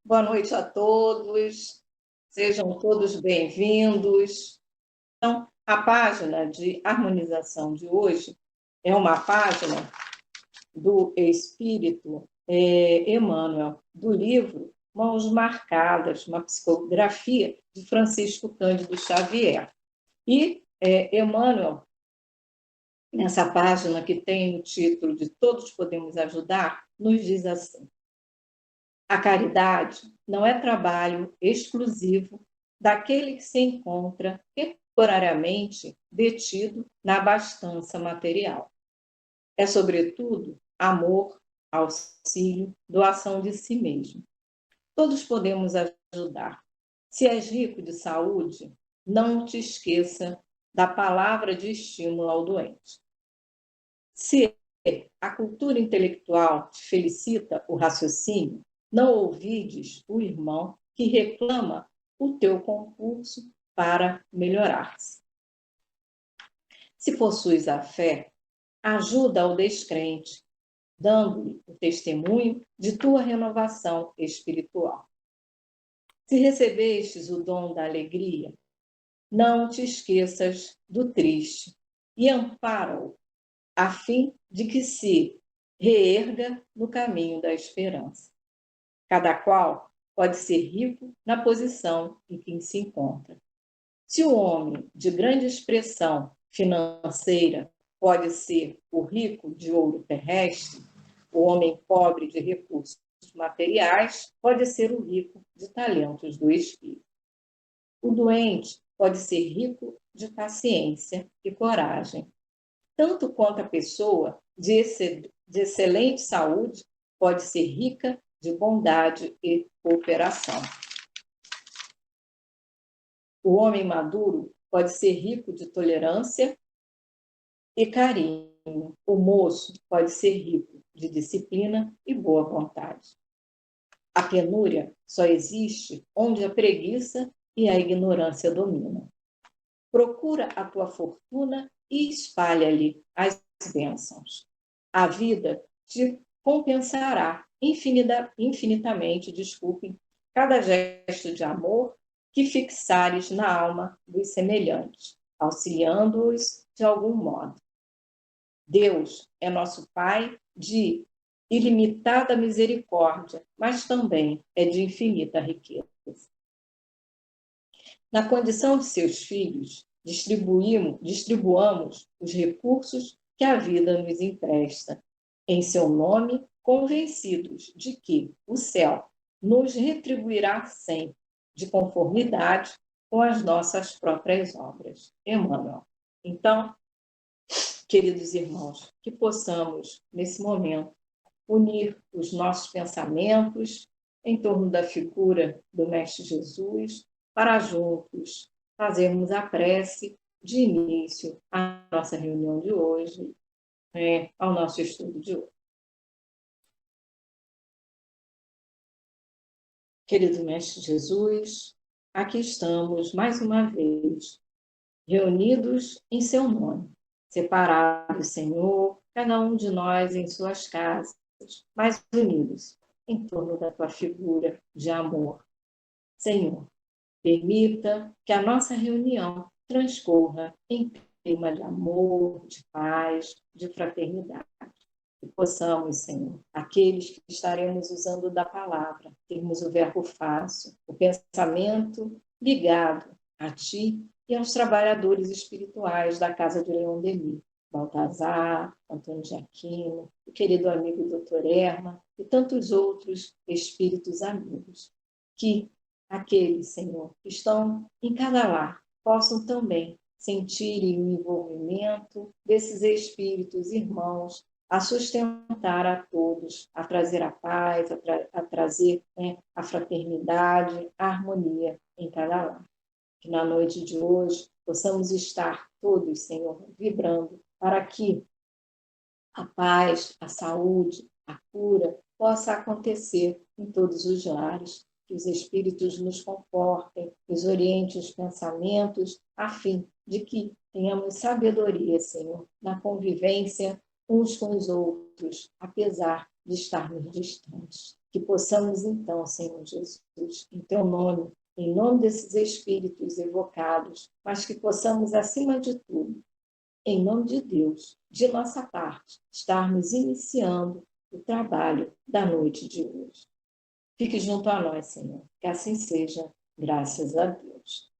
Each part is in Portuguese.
Boa noite a todos, sejam todos bem-vindos. Então, a página de harmonização de hoje é uma página do Espírito Emmanuel, do livro Mãos Marcadas, uma psicografia de Francisco Cândido Xavier. E Emmanuel, nessa página que tem o título de Todos Podemos Ajudar, nos diz assim: a caridade não é trabalho exclusivo daquele que se encontra temporariamente detido na abastança material. É, sobretudo, amor, auxílio, doação de si mesmo. Todos podemos ajudar. Se és rico de saúde, não te esqueça da palavra de estímulo ao doente. Se a cultura intelectual te felicita o raciocínio, não ouvides o irmão que reclama o teu concurso para melhorar-se. Se possuis a fé, ajuda ao descrente, dando-lhe o testemunho de tua renovação espiritual. Se recebestes o dom da alegria, não te esqueças do triste e ampara-o, a fim de que se reerga no caminho da esperança. Cada qual pode ser rico na posição em que se encontra. Se o homem de grande expressão financeira pode ser o rico de ouro terrestre, o homem pobre de recursos materiais pode ser o rico de talentos do espírito. O doente pode ser rico de paciência e coragem, tanto quanto a pessoa de excelente saúde pode ser rica de bondade e cooperação. O homem maduro pode ser rico de tolerância e carinho. O moço pode ser rico de disciplina e boa vontade. A penúria só existe onde a preguiça e a ignorância dominam. Procura a tua fortuna e espalha-lhe as bênçãos. A vida te compensará infinitamente, cada gesto de amor que fixares na alma dos semelhantes, auxiliando-os de algum modo. Deus é nosso Pai de ilimitada misericórdia, mas também é de infinita riqueza. Na condição de seus filhos, distribuamos os recursos que a vida nos empresta, em seu nome, convencidos de que o céu nos retribuirá sempre, de conformidade com as nossas próprias obras. Emmanuel. Então, queridos irmãos, que possamos, nesse momento, unir os nossos pensamentos em torno da figura do Mestre Jesus, para juntos fazermos a prece de início à nossa reunião de hoje, ao nosso estudo de hoje. Querido Mestre Jesus, aqui estamos mais uma vez, reunidos em seu nome, separados, Senhor, cada um de nós em suas casas, mas unidos em torno da tua figura de amor. Senhor, permita que a nossa reunião transcorra em clima de amor, de paz, de fraternidade. Que possamos, Senhor, aqueles que estaremos usando da palavra, termos o verbo fácil, o pensamento ligado a Ti e aos trabalhadores espirituais da Casa de Leon Denis, Baltazar, Antônio de Aquino, o querido amigo Dr. Erma e tantos outros espíritos amigos. Que aqueles, Senhor, que estão em cada lar, possam também sentirem o envolvimento desses espíritos irmãos a sustentar a todos, a trazer a paz, a trazer a fraternidade, a harmonia em cada lar. Que na noite de hoje possamos estar todos, Senhor, vibrando para que a paz, a saúde, a cura possa acontecer em todos os lares. Que os espíritos nos confortem, nos orientem os pensamentos, a fim de que tenhamos sabedoria, Senhor, na convivência uns com os outros, apesar de estarmos distantes. Que possamos, então, Senhor Jesus, em teu nome, em nome desses espíritos evocados, mas que possamos, acima de tudo, em nome de Deus, de nossa parte, estarmos iniciando o trabalho da noite de hoje. Fique junto a nós, Senhor, que assim seja, graças a Deus.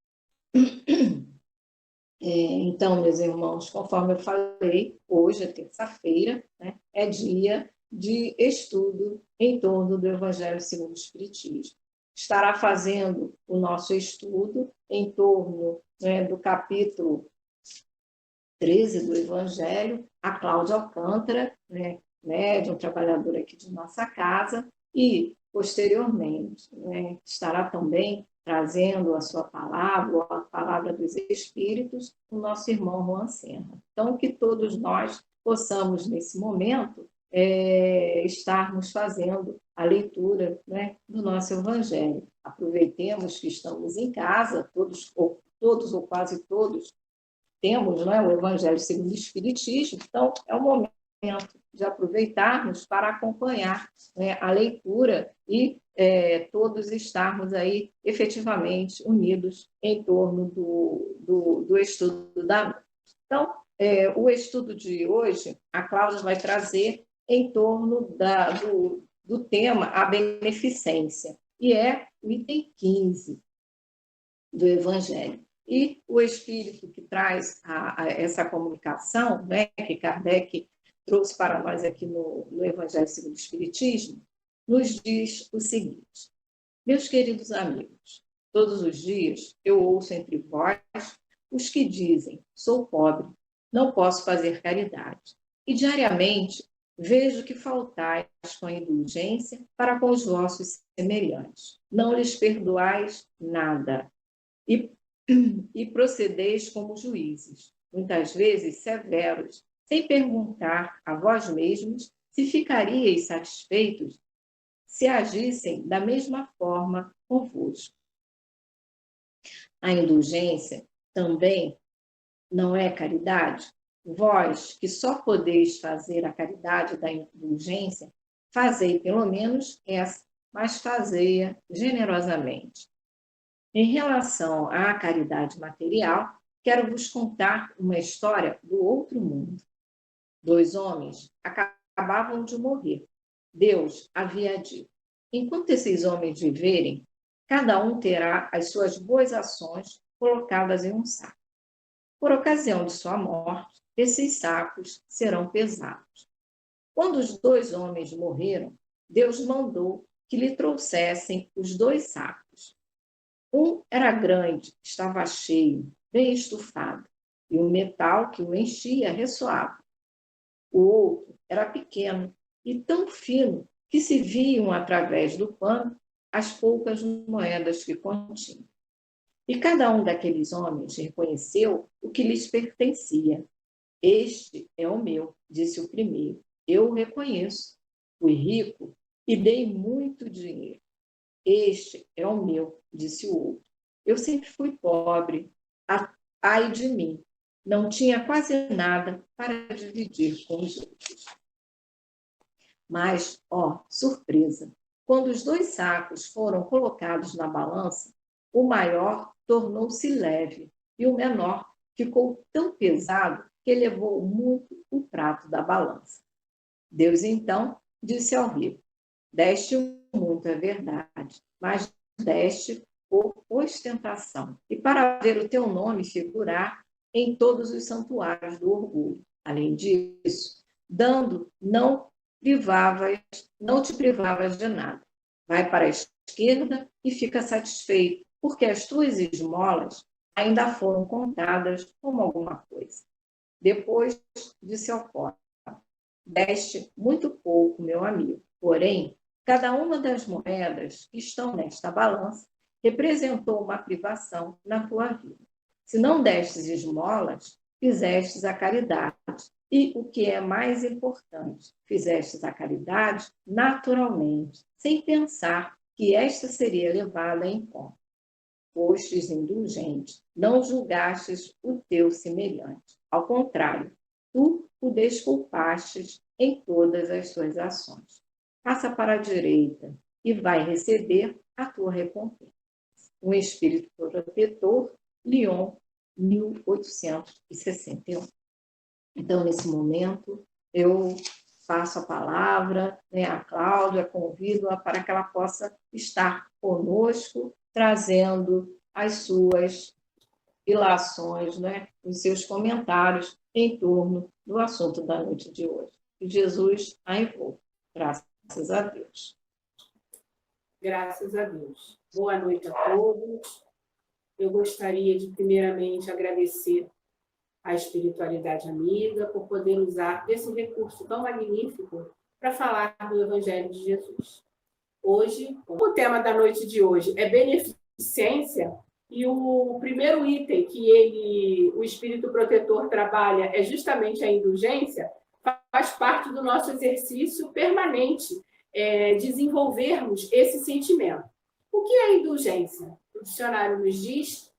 Então, meus irmãos, conforme eu falei, hoje é terça-feira, né, é dia de estudo em torno do Evangelho segundo o Espiritismo. Estará fazendo o nosso estudo em torno, né, do capítulo 13 do Evangelho, a Cláudia Alcântara, né, médium, trabalhadora aqui de nossa casa, e, posteriormente, né, estará também trazendo a sua palavra, a palavra dos Espíritos, o nosso irmão Juan Serra. Então, que todos nós possamos, nesse momento, estarmos fazendo a leitura, né, do nosso Evangelho. Aproveitemos que estamos em casa, todos ou quase todos, temos, né, o Evangelho segundo o Espiritismo, então é o momento de aproveitarmos para acompanhar, né, a leitura e todos estarmos aí efetivamente unidos em torno do estudo da noite. Então, o estudo de hoje, a Cláudia vai trazer em torno do tema a beneficência, e é o item 15 do Evangelho. E o espírito que traz essa comunicação, né, que Kardec trouxe para nós aqui no Evangelho segundo o Espiritismo, nos diz o seguinte: meus queridos amigos, todos os dias eu ouço entre vós os que dizem, sou pobre, não posso fazer caridade. E diariamente vejo que faltais com a indulgência para com os vossos semelhantes. Não lhes perdoais nada. E procedeis como juízes, muitas vezes severos, sem perguntar a vós mesmos se ficaríeis satisfeitos se agissem da mesma forma convosco. A indulgência também não é caridade? Vós, que só podeis fazer a caridade da indulgência, fazei pelo menos essa, mas fazei-a generosamente. Em relação à caridade material, quero vos contar uma história do outro mundo. 2 homens acabavam de morrer. Deus havia dito: enquanto esses homens viverem, cada um terá as suas boas ações colocadas em um saco. Por ocasião de sua morte, esses sacos serão pesados. Quando os 2 homens morreram, Deus mandou que lhe trouxessem os 2 sacos. Um era grande, estava cheio, bem estufado, e o metal que o enchia ressoava. O outro era pequeno e tão fino que se viam através do pano as poucas moedas que continha. E cada um daqueles homens reconheceu o que lhes pertencia. Este é o meu, disse o primeiro. Eu o reconheço. Fui rico e dei muito dinheiro. Este é o meu, disse o outro. Eu sempre fui pobre, ai de mim. Não tinha quase nada para dividir com os outros. Mas, ó, surpresa! Quando os 2 sacos foram colocados na balança, o maior tornou-se leve e o menor ficou tão pesado que elevou muito o prato da balança. Deus, então, disse ao rico: deste muito, é verdade, mas deste por ostentação, e para ver o teu nome figurar em todos os santuários do orgulho. Além disso, dando, não te privavas de nada. Vai para a esquerda e fica satisfeito, porque as tuas esmolas ainda foram contadas como alguma coisa. Depois disse ao pobre: deste muito pouco, meu amigo, porém, cada uma das moedas que estão nesta balança representou uma privação na tua vida. Se não destes esmolas, fizestes a caridade. E o que é mais importante, fizestes a caridade naturalmente, sem pensar que esta seria levada em conta. Fostes indulgente, não julgastes o teu semelhante. Ao contrário, tu o desculpastes em todas as suas ações. Passa para a direita, e vai receber a tua recompensa. Um espírito protetor, Lyon, 1861. Então, nesse momento, eu passo a palavra, né, a Cláudia, convido-a para que ela possa estar conosco, trazendo as suas ilações, né, os seus comentários em torno do assunto da noite de hoje. Que Jesus a envolva. Graças a Deus. Graças a Deus. Boa noite a todos. Eu gostaria de, primeiramente, agradecer à espiritualidade amiga por poder usar desse recurso tão magnífico para falar do Evangelho de Jesus. Hoje, o tema da noite de hoje é beneficência, e o primeiro item que o espírito protetor trabalha é justamente a indulgência, faz parte do nosso exercício permanente, desenvolvermos esse sentimento. O que é indulgência? O dicionário nos diz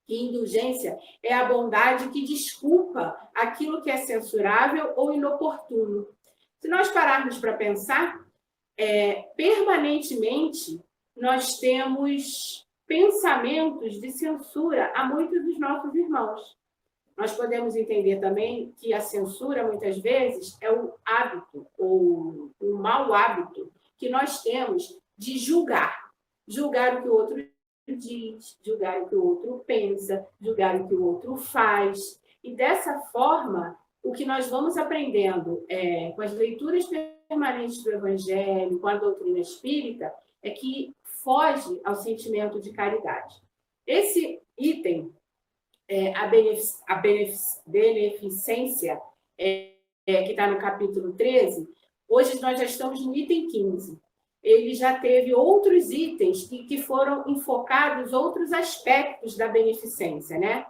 que indulgência é a bondade que desculpa aquilo que é censurável ou inoportuno. Se nós pararmos para pensar, permanentemente nós temos pensamentos de censura a muitos dos nossos irmãos. Nós podemos entender também que a censura, muitas vezes, é o hábito, ou o mau hábito que nós temos de julgar. Julgar o que o outro diz, julgar o que o outro pensa, julgar o que o outro faz. E dessa forma, o que nós vamos aprendendo com as leituras permanentes do Evangelho, com a doutrina espírita, é que foge ao sentimento de caridade. Esse item, a beneficência, que está no capítulo 13, hoje nós já estamos no item 15. Ele já teve outros itens que foram enfocados outros aspectos da beneficência, né?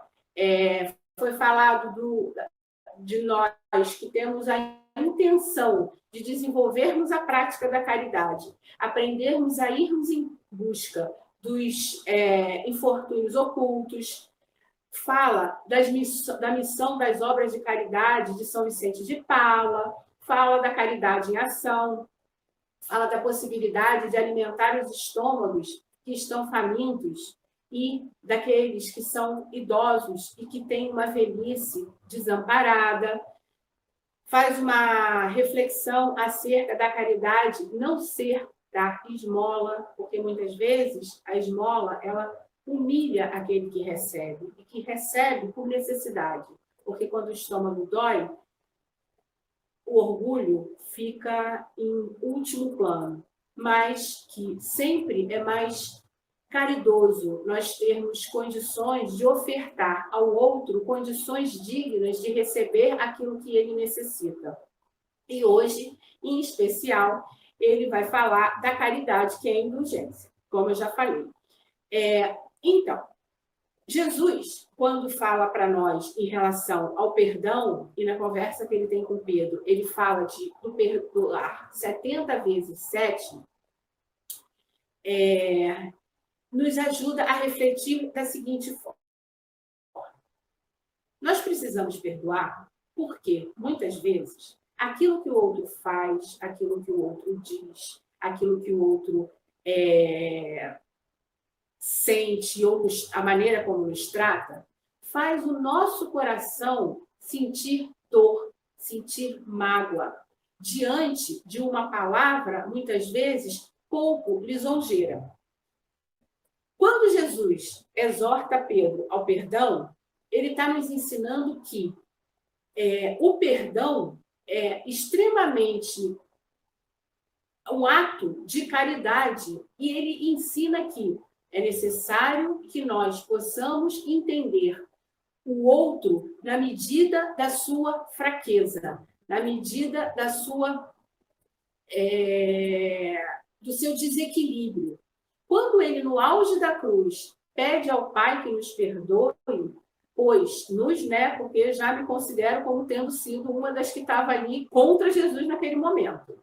Foi falado de nós que temos a intenção de desenvolvermos a prática da caridade, aprendermos a irmos em busca dos infortúnios ocultos, fala da missão das obras de caridade de São Vicente de Paula, fala da caridade em ação, fala da possibilidade de alimentar os estômagos que estão famintos e daqueles que são idosos e que têm uma velhice desamparada. Faz uma reflexão acerca da caridade não ser dar esmola, porque muitas vezes a esmola ela humilha aquele que recebe, e que recebe por necessidade, porque quando o estômago dói, o orgulho fica em último plano, mas que sempre é mais caridoso nós termos condições de ofertar ao outro condições dignas de receber aquilo que ele necessita. E hoje, em especial, ele vai falar da caridade, que é a indulgência, como eu já falei. Então, Jesus, quando fala para nós em relação ao perdão, e na conversa que ele tem com Pedro, ele fala do perdoar 70 vezes 7, nos ajuda a refletir da seguinte forma. Nós precisamos perdoar porque, muitas vezes, aquilo que o outro faz, aquilo que o outro diz, aquilo que o outro sente, ou a maneira como nos trata, faz o nosso coração sentir dor, sentir mágoa, diante de uma palavra, muitas vezes, pouco lisonjeira. Quando Jesus exorta Pedro ao perdão, ele está nos ensinando que o perdão é extremamente um ato de caridade, e ele ensina que é necessário que nós possamos entender o outro na medida da sua fraqueza, na medida da do seu desequilíbrio. Quando ele, no auge da cruz, pede ao Pai que nos perdoe, pois porque eu já me considero como tendo sido uma das que estava ali contra Jesus naquele momento.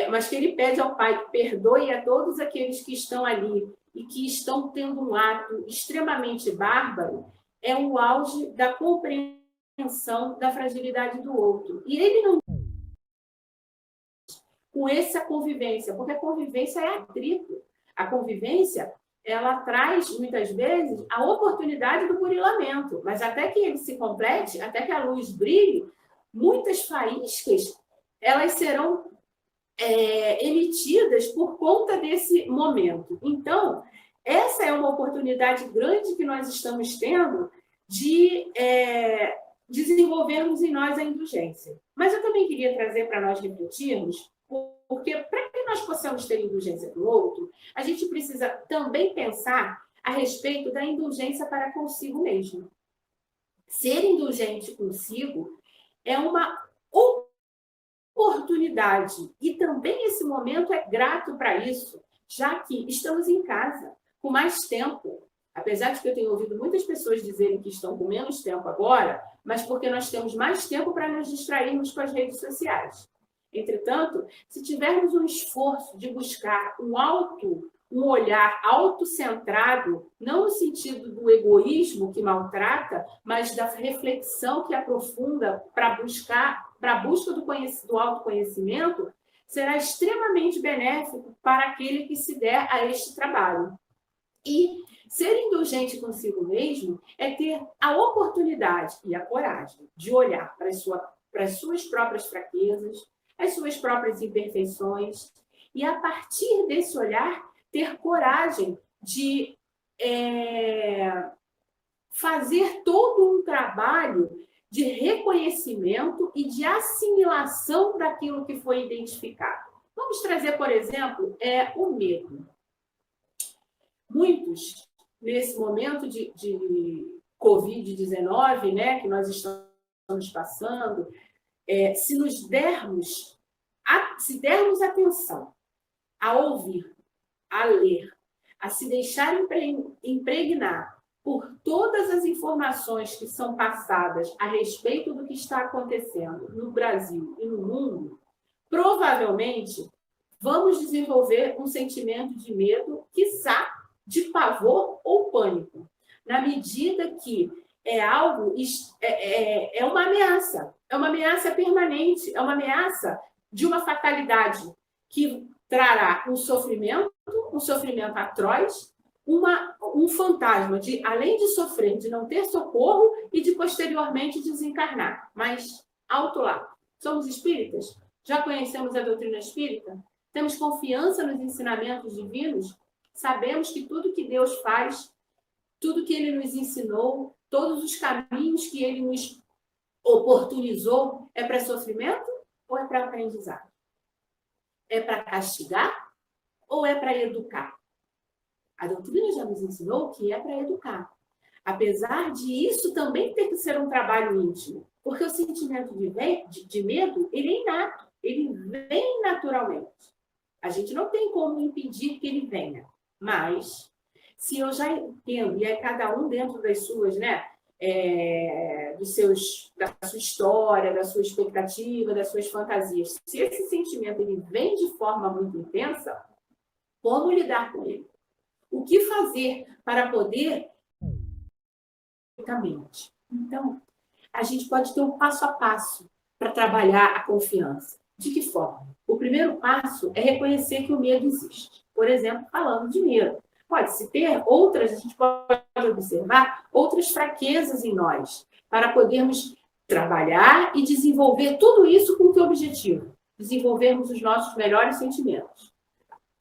Mas que ele pede ao Pai que perdoe a todos aqueles que estão ali e que estão tendo um ato extremamente bárbaro, é o auge da compreensão da fragilidade do outro. E ele não com essa convivência, porque a convivência é atrito. A convivência, ela traz, muitas vezes, a oportunidade do burilamento, mas até que ele se complete, até que a luz brilhe, muitas faíscas, elas serão emitidas por conta desse momento. Então, essa é uma oportunidade grande que nós estamos tendo de desenvolvermos em nós a indulgência. Mas eu também queria trazer para nós refletirmos, porque para que nós possamos ter indulgência do outro, a gente precisa também pensar a respeito da indulgência para consigo mesmo. Ser indulgente consigo é uma oportunidade, e também esse momento é grato para isso, já que estamos em casa, com mais tempo. Apesar de que eu tenho ouvido muitas pessoas dizerem que estão com menos tempo agora, mas porque nós temos mais tempo para nos distrairmos com as redes sociais. Entretanto, se tivermos um esforço de buscar um olhar autocentrado, não no sentido do egoísmo que maltrata, mas da reflexão que aprofunda para a busca do autoconhecimento, será extremamente benéfico para aquele que se der a este trabalho. E ser indulgente consigo mesmo é ter a oportunidade e a coragem de olhar para as suas próprias fraquezas, as suas próprias imperfeições, e a partir desse olhar, ter coragem de fazer todo um trabalho de reconhecimento e de assimilação daquilo que foi identificado. Vamos trazer, por exemplo, o medo. Muitos, nesse momento de Covid-19, né, que nós estamos passando, se dermos atenção a ouvir, a ler, a se deixar impregnar por todas as informações que são passadas a respeito do que está acontecendo no Brasil e no mundo, provavelmente vamos desenvolver um sentimento de medo, quiçá de pavor ou pânico, na medida que é uma ameaça permanente, é uma ameaça de uma fatalidade que trará um sofrimento atroz, um fantasma de, além de sofrer, de não ter socorro e de posteriormente desencarnar. Mas, alto lá, somos espíritas? Já conhecemos a doutrina espírita? Temos confiança nos ensinamentos divinos? Sabemos que tudo que Deus faz, tudo que Ele nos ensinou, todos os caminhos que Ele nos oportunizou, é para sofrimento ou é para aprendizado? É para castigar ou é para educar? A doutrina já nos ensinou que é para educar. Apesar de isso também ter que ser um trabalho íntimo, porque o sentimento de medo, ele é inato, ele vem naturalmente. A gente não tem como impedir que ele venha, mas se eu já entendo, e é cada um dentro das suas, né, da sua história, da sua expectativa, das suas fantasias, se esse sentimento ele vem de forma muito intensa, como lidar com ele? O que fazer para poder... Então, a gente pode ter um passo a passo para trabalhar a confiança. De que forma? O primeiro passo é reconhecer que o medo existe. Por exemplo, falando de medo. Pode-se ter outras, a gente pode observar outras fraquezas em nós, para podermos trabalhar e desenvolver tudo isso com que objetivo? Desenvolvermos os nossos melhores sentimentos.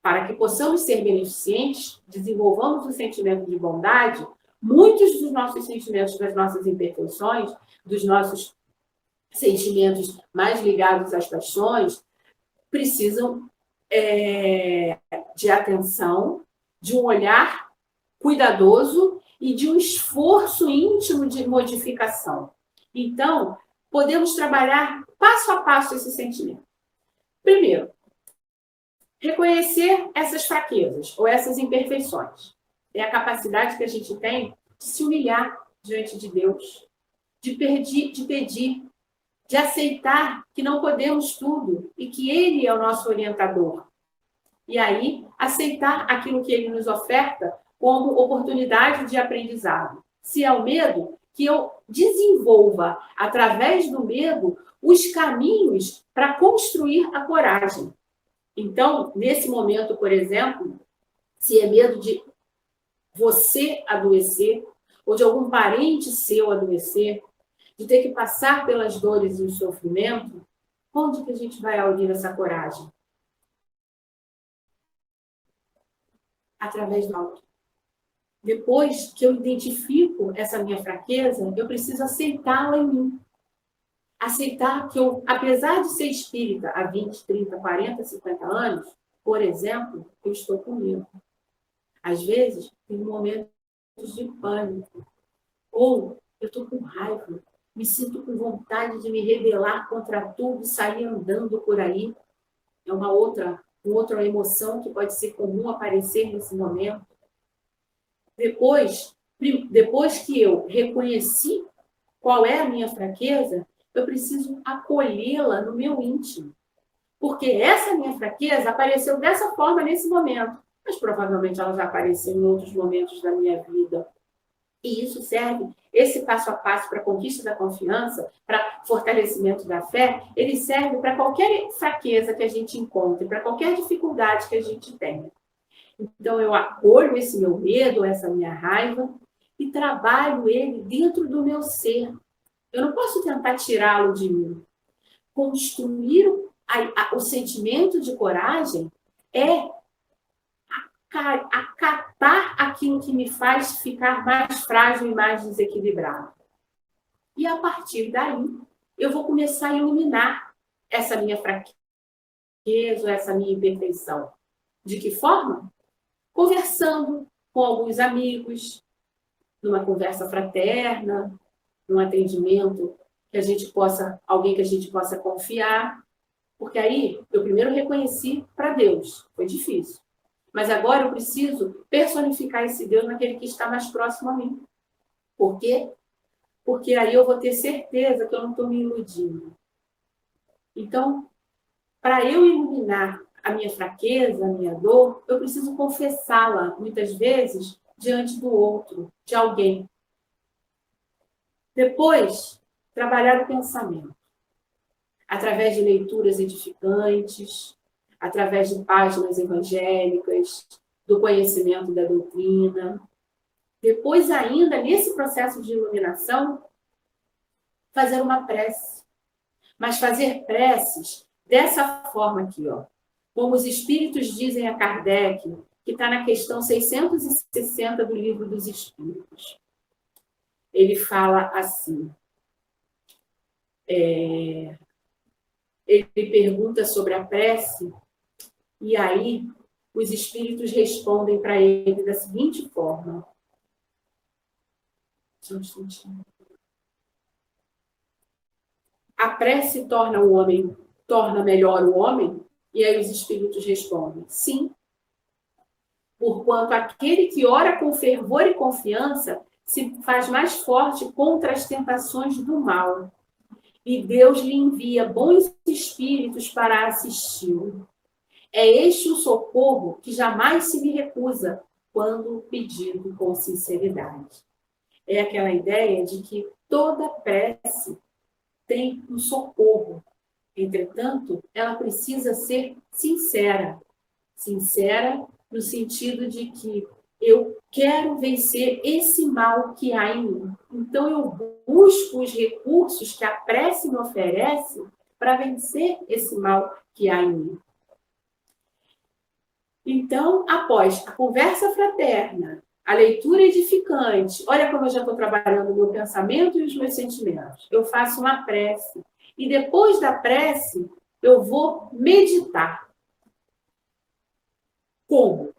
Para que possamos ser beneficentes, desenvolvamos o sentimento de bondade, muitos dos nossos sentimentos, das nossas imperfeições, dos nossos sentimentos mais ligados às paixões, precisam de atenção, de um olhar cuidadoso e de um esforço íntimo de modificação. Então, podemos trabalhar passo a passo esse sentimento. Primeiro, reconhecer essas fraquezas ou essas imperfeições. É a capacidade que a gente tem de se humilhar diante de Deus, de pedir, de aceitar que não podemos tudo e que Ele é o nosso orientador. E aí, aceitar aquilo que Ele nos oferta como oportunidade de aprendizado. Se é o medo, que eu desenvolva, através do medo, os caminhos para construir a coragem. Então, nesse momento, por exemplo, se é medo de você adoecer, ou de algum parente seu adoecer, de ter que passar pelas dores e o sofrimento, onde que a gente vai aurir essa coragem? Através do alto. Depois que eu identifico essa minha fraqueza, eu preciso aceitá-la em mim. Aceitar que eu, apesar de ser espírita há 20, 30, 40, 50 anos, por exemplo, eu estou com medo. Às vezes, tem momentos de pânico. Ou eu estou com raiva, me sinto com vontade de me rebelar contra tudo e sair andando por aí. É uma outra emoção que pode ser comum aparecer nesse momento. Depois que eu reconheci qual é a minha fraqueza, eu preciso acolhê-la no meu íntimo. Porque essa minha fraqueza apareceu dessa forma nesse momento, mas provavelmente ela já apareceu em outros momentos da minha vida. E isso serve, esse passo a passo para a conquista da confiança, para fortalecimento da fé, ele serve para qualquer fraqueza que a gente encontre, para qualquer dificuldade que a gente tenha. Então, eu acolho esse meu medo, essa minha raiva, e trabalho ele dentro do meu ser. Eu não posso tentar tirá-lo de mim. Construir o sentimento de coragem é acatar aquilo que me faz ficar mais frágil e mais desequilibrado. E a partir daí, eu vou começar a iluminar essa minha fraqueza, essa minha imperfeição. De que forma? Conversando com alguns amigos, numa conversa fraterna, num atendimento que a gente possa, alguém que a gente possa confiar. Porque aí, eu primeiro reconheci para Deus, foi difícil. Mas agora eu preciso personificar esse Deus naquele que está mais próximo a mim. Por quê? Porque aí eu vou ter certeza que eu não estou me iludindo. Então, para eu iluminar a minha fraqueza, a minha dor, eu preciso confessá-la, muitas vezes, diante do outro, de alguém. Depois, trabalhar o pensamento. Através de leituras edificantes, através de páginas evangélicas, do conhecimento da doutrina. Depois, ainda, nesse processo de iluminação, fazer uma prece. Mas fazer preces dessa forma aqui, ó. Como os espíritos dizem a Kardec, que está na questão 660 do Livro dos Espíritos. Ele fala assim, ele pergunta sobre a prece, e aí os espíritos respondem para ele da seguinte forma. Só um instantinho. A prece torna melhor o homem? E aí os espíritos respondem, sim. Porquanto aquele que ora com fervor e confiança se faz mais forte contra as tentações do mal. E Deus lhe envia bons espíritos para assisti-lo. É este o socorro que jamais se lhe recusa quando pedido com sinceridade. É aquela ideia de que toda prece tem um socorro. Entretanto, ela precisa ser sincera. Sincera no sentido de que eu quero vencer esse mal que há em mim. Então, eu busco os recursos que a prece me oferece para vencer esse mal que há em mim. Então, após a conversa fraterna, a leitura edificante, olha como eu já estou trabalhando o meu pensamento e os meus sentimentos. Eu faço uma prece. E depois da prece, eu vou meditar. Como?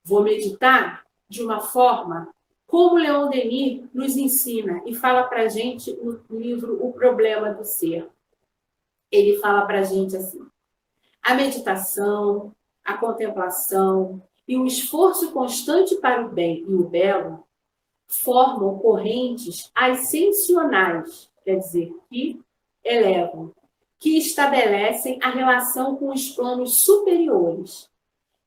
Vou meditar de uma forma como Leon Denis nos ensina e fala para a gente no livro O Problema do Ser. Ele fala para a gente assim, a meditação, a contemplação e o esforço constante para o bem e o belo formam correntes ascensionais, quer dizer, que elevam, que estabelecem a relação com os planos superiores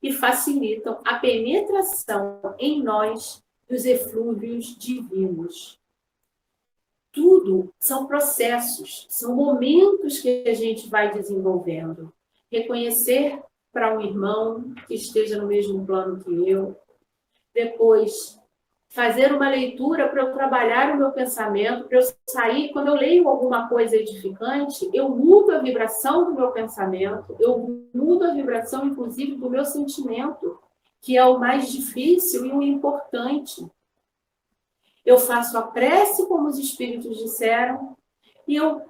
e facilitam a penetração em nós dos eflúvios divinos. Tudo são processos, são momentos que a gente vai desenvolvendo. Reconhecer para um irmão que esteja no mesmo plano que eu. Depois, fazer uma leitura para eu trabalhar o meu pensamento, para eu sair, quando eu leio alguma coisa edificante, eu mudo a vibração do meu pensamento, eu mudo a vibração, inclusive, do meu sentimento, que é o mais difícil e o importante. Eu faço a prece, como os espíritos disseram, e eu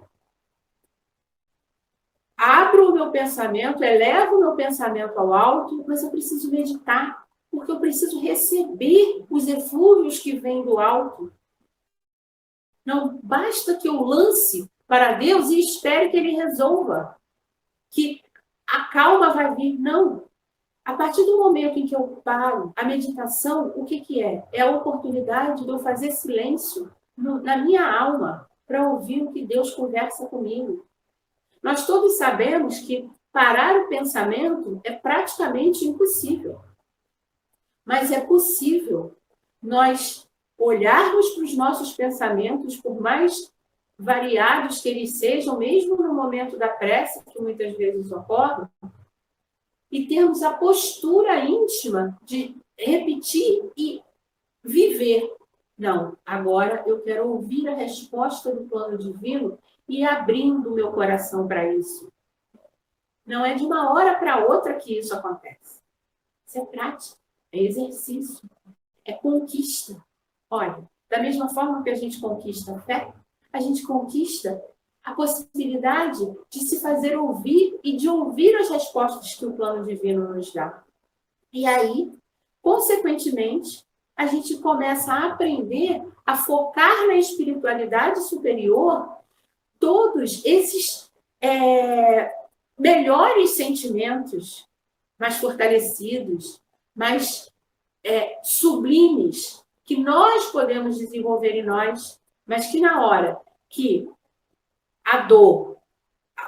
abro o meu pensamento, elevo o meu pensamento ao alto, mas eu preciso meditar, porque eu preciso receber os eflúvios que vêm do alto. Não basta que eu lance para Deus e espere que Ele resolva, que a calma vai vir. Não. A partir do momento em que eu paro, a meditação, o que é? É a oportunidade de eu fazer silêncio na minha alma para ouvir o que Deus conversa comigo. Nós todos sabemos que parar o pensamento é praticamente impossível. Mas é possível nós olharmos para os nossos pensamentos, por mais variados que eles sejam, mesmo no momento da prece, que muitas vezes ocorre, e termos a postura íntima de repetir e viver. Não, agora eu quero ouvir a resposta do plano divino e abrindo o meu coração para isso. Não é de uma hora para outra que isso acontece. Isso é prática, é exercício, é conquista. Olha, da mesma forma que a gente conquista a fé, a gente conquista a possibilidade de se fazer ouvir e de ouvir as respostas que o plano divino nos dá. E aí, consequentemente, a gente começa a aprender a focar na espiritualidade superior todos esses melhores sentimentos, mais fortalecidos, mais sublimes, que nós podemos desenvolver em nós, mas que na hora que a dor,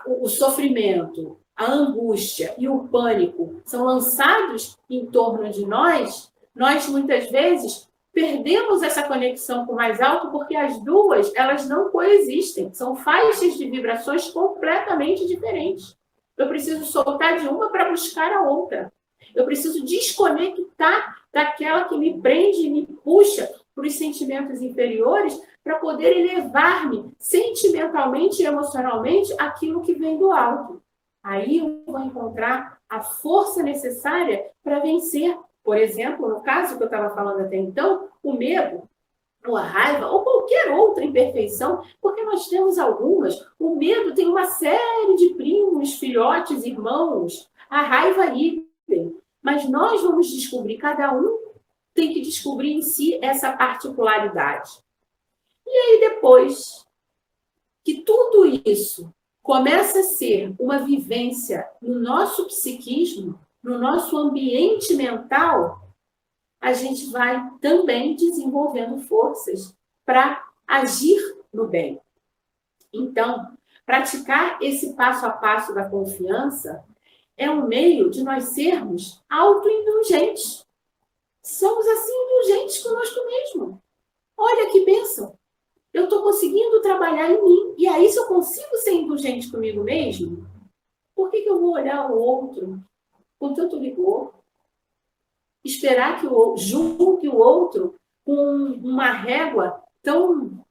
o sofrimento, a angústia e o pânico são lançados em torno de nós, nós muitas vezes perdemos essa conexão com o mais alto porque as duas, elas não coexistem. São faixas de vibrações completamente diferentes. Eu preciso soltar de uma para buscar a outra. Eu preciso desconectar daquela que me prende e me puxa para os sentimentos inferiores para poder elevar-me sentimentalmente e emocionalmente aquilo que vem do alto. Aí eu vou encontrar a força necessária para vencer. Por exemplo, no caso que eu estava falando até então, o medo, ou a raiva, ou qualquer outra imperfeição, porque nós temos algumas. O medo tem uma série de primos, filhotes, irmãos. A raiva idem. Mas nós vamos descobrir, cada um tem que descobrir em si essa particularidade. E aí, depois que tudo isso começa a ser uma vivência no nosso psiquismo, no nosso ambiente mental, a gente vai também desenvolvendo forças para agir no bem. Então, praticar esse passo a passo da confiança é um meio de nós sermos autoindulgentes. Somos assim indulgentes conosco mesmo. Olha que bênção! Eu estou conseguindo trabalhar em mim. E aí, se eu consigo ser indulgente comigo mesmo, por que eu vou olhar o outro com tanto rigor? Esperar que julgue o outro com uma régua tão,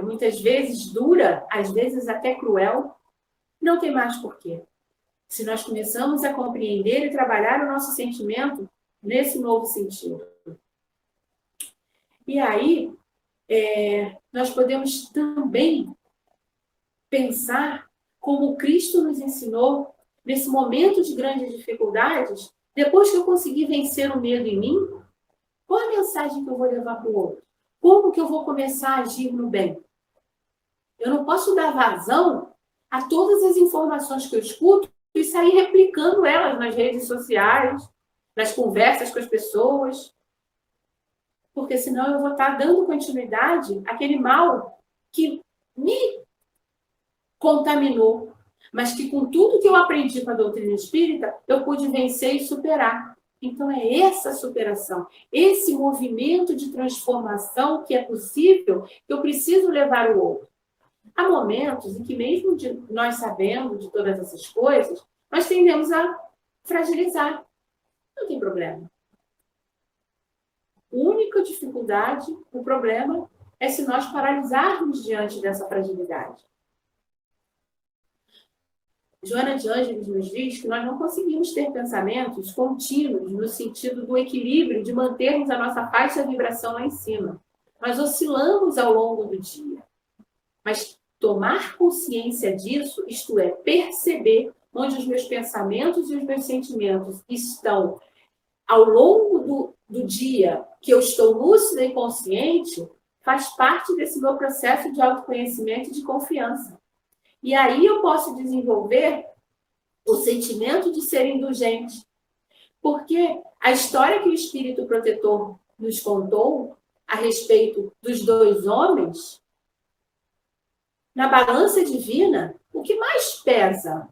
muitas vezes, dura, às vezes até cruel, não tem mais porquê. Se nós começamos a compreender e trabalhar o nosso sentimento nesse novo sentido. E aí, nós podemos também pensar como Cristo nos ensinou, nesse momento de grandes dificuldades, depois que eu conseguir vencer o medo em mim, qual a mensagem que eu vou levar para o outro? Como que eu vou começar a agir no bem? Eu não posso dar vazão a todas as informações que eu escuto e sair replicando elas nas redes sociais, nas conversas com as pessoas. Porque senão eu vou estar dando continuidade àquele mal que me contaminou, mas que com tudo que eu aprendi com a doutrina espírita, eu pude vencer e superar. Então é essa superação, esse movimento de transformação que é possível, que eu preciso levar o outro. Há momentos em que mesmo nós sabendo de todas essas coisas, nós tendemos a fragilizar. Não tem problema. A única dificuldade, o problema, é se nós paralisarmos diante dessa fragilidade. Joana de Ângeles nos diz que nós não conseguimos ter pensamentos contínuos no sentido do equilíbrio, de mantermos a nossa faixa de vibração lá em cima. Nós oscilamos ao longo do dia. Mas tomar consciência disso, isto é, perceber onde os meus pensamentos e os meus sentimentos estão ao longo do dia, que eu estou lúcida e consciente, faz parte desse meu processo de autoconhecimento e de confiança. E aí eu posso desenvolver o sentimento de ser indulgente. Porque a história que o Espírito Protetor nos contou a respeito dos dois homens, na balança divina, o que mais pesa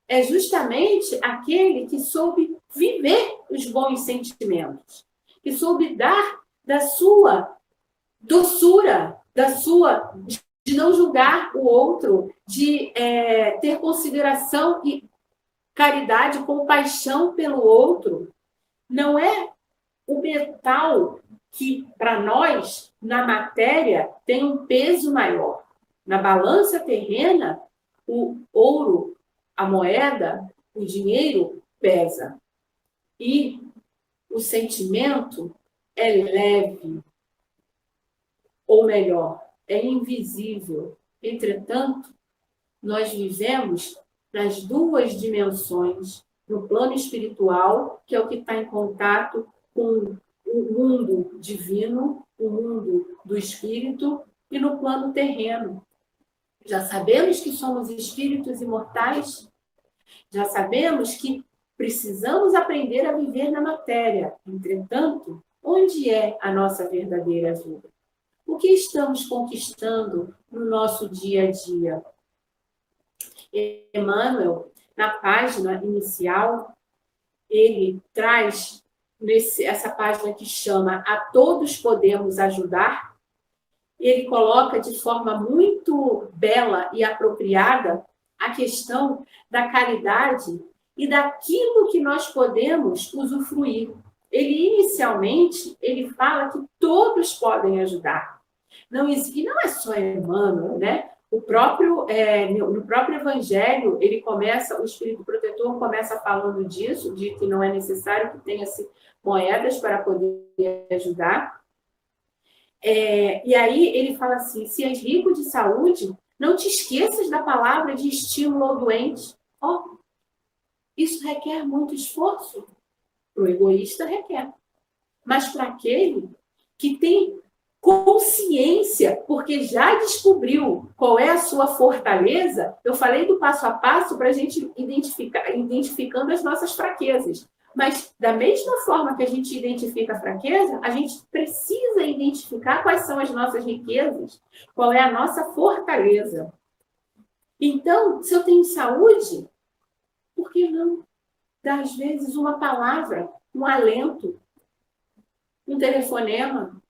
é justamente aquele que soube viver os bons sentimentos, que soube dar da sua doçura, de não julgar o outro, de ter consideração e caridade, compaixão pelo outro. Não é o metal que, para nós, na matéria, tem um peso maior. Na balança terrena, o ouro, a moeda, o dinheiro pesa. E o sentimento é leve. Ou melhor, é invisível. Entretanto, nós vivemos nas duas dimensões, no plano espiritual, que é o que está em contato com o mundo divino, o mundo do espírito, e no plano terreno. Já sabemos que somos espíritos imortais, já sabemos que precisamos aprender a viver na matéria. Entretanto, onde é a nossa verdadeira vida? O que estamos conquistando no nosso dia a dia? Emmanuel, na página inicial, ele traz essa página que chama A Todos Podemos Ajudar. Ele coloca de forma muito bela e apropriada a questão da caridade e daquilo que nós podemos usufruir. Inicialmente, ele fala que todos podem ajudar. E não é só Emmanuel, né? No próprio Evangelho, o Espírito Protetor começa falando disso, de que não é necessário que tenha-se moedas para poder ajudar. E aí ele fala assim, se és rico de saúde, não te esqueças da palavra de estímulo ao doente. Isso requer muito esforço. Para o egoísta requer. Mas para aquele que tem consciência, porque já descobriu qual é a sua fortaleza, eu falei do passo a passo para a gente identificando as nossas fraquezas. Mas, da mesma forma que a gente identifica a fraqueza, a gente precisa identificar quais são as nossas riquezas, qual é a nossa fortaleza. Então, se eu tenho saúde, por que não dar, às vezes, uma palavra, um alento, um telefonema,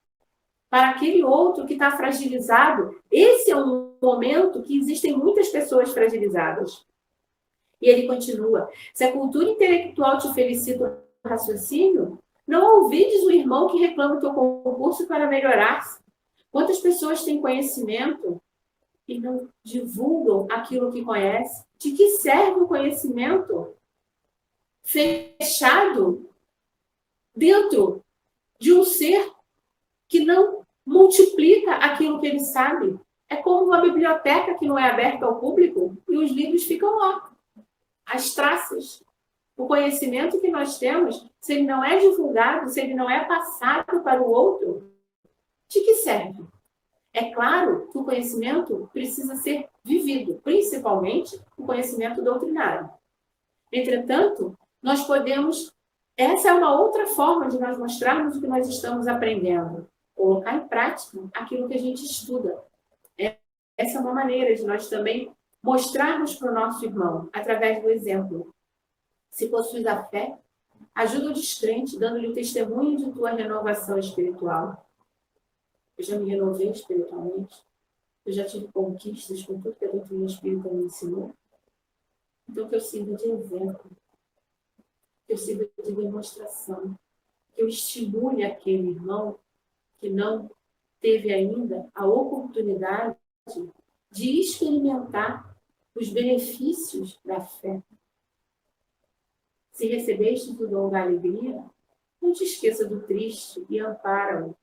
para aquele outro que está fragilizado? Esse é um momento que existem muitas pessoas fragilizadas. E ele continua, se a cultura intelectual te felicita o raciocínio, não ouvides o irmão que reclama o teu concurso para melhorar-se. Quantas pessoas têm conhecimento e não divulgam aquilo que conhecem? De que serve o conhecimento fechado dentro de um ser que não multiplica aquilo que ele sabe? É como uma biblioteca que não é aberta ao público e os livros ficam lá. As traças. O conhecimento que nós temos, se ele não é divulgado, se ele não é passado para o outro, de que serve? É claro que o conhecimento precisa ser vivido, principalmente o conhecimento doutrinário. Entretanto, nós podemos... Essa é uma outra forma de nós mostrarmos o que nós estamos aprendendo. Colocar em prática aquilo que a gente estuda. Essa é uma maneira de nós também mostrarmos para o nosso irmão, através do exemplo. Se possuis a fé, ajuda o descrente, dando-lhe o testemunho de tua renovação espiritual. Eu já me renovei espiritualmente. Eu já tive conquistas com tudo que a doutrina espírita me ensinou. Então, que eu sirva de exemplo, que eu sirva de demonstração, que eu estimule aquele irmão que não teve ainda a oportunidade de experimentar os benefícios da fé. Se recebeste o dom da alegria, não te esqueça do triste e ampara-o,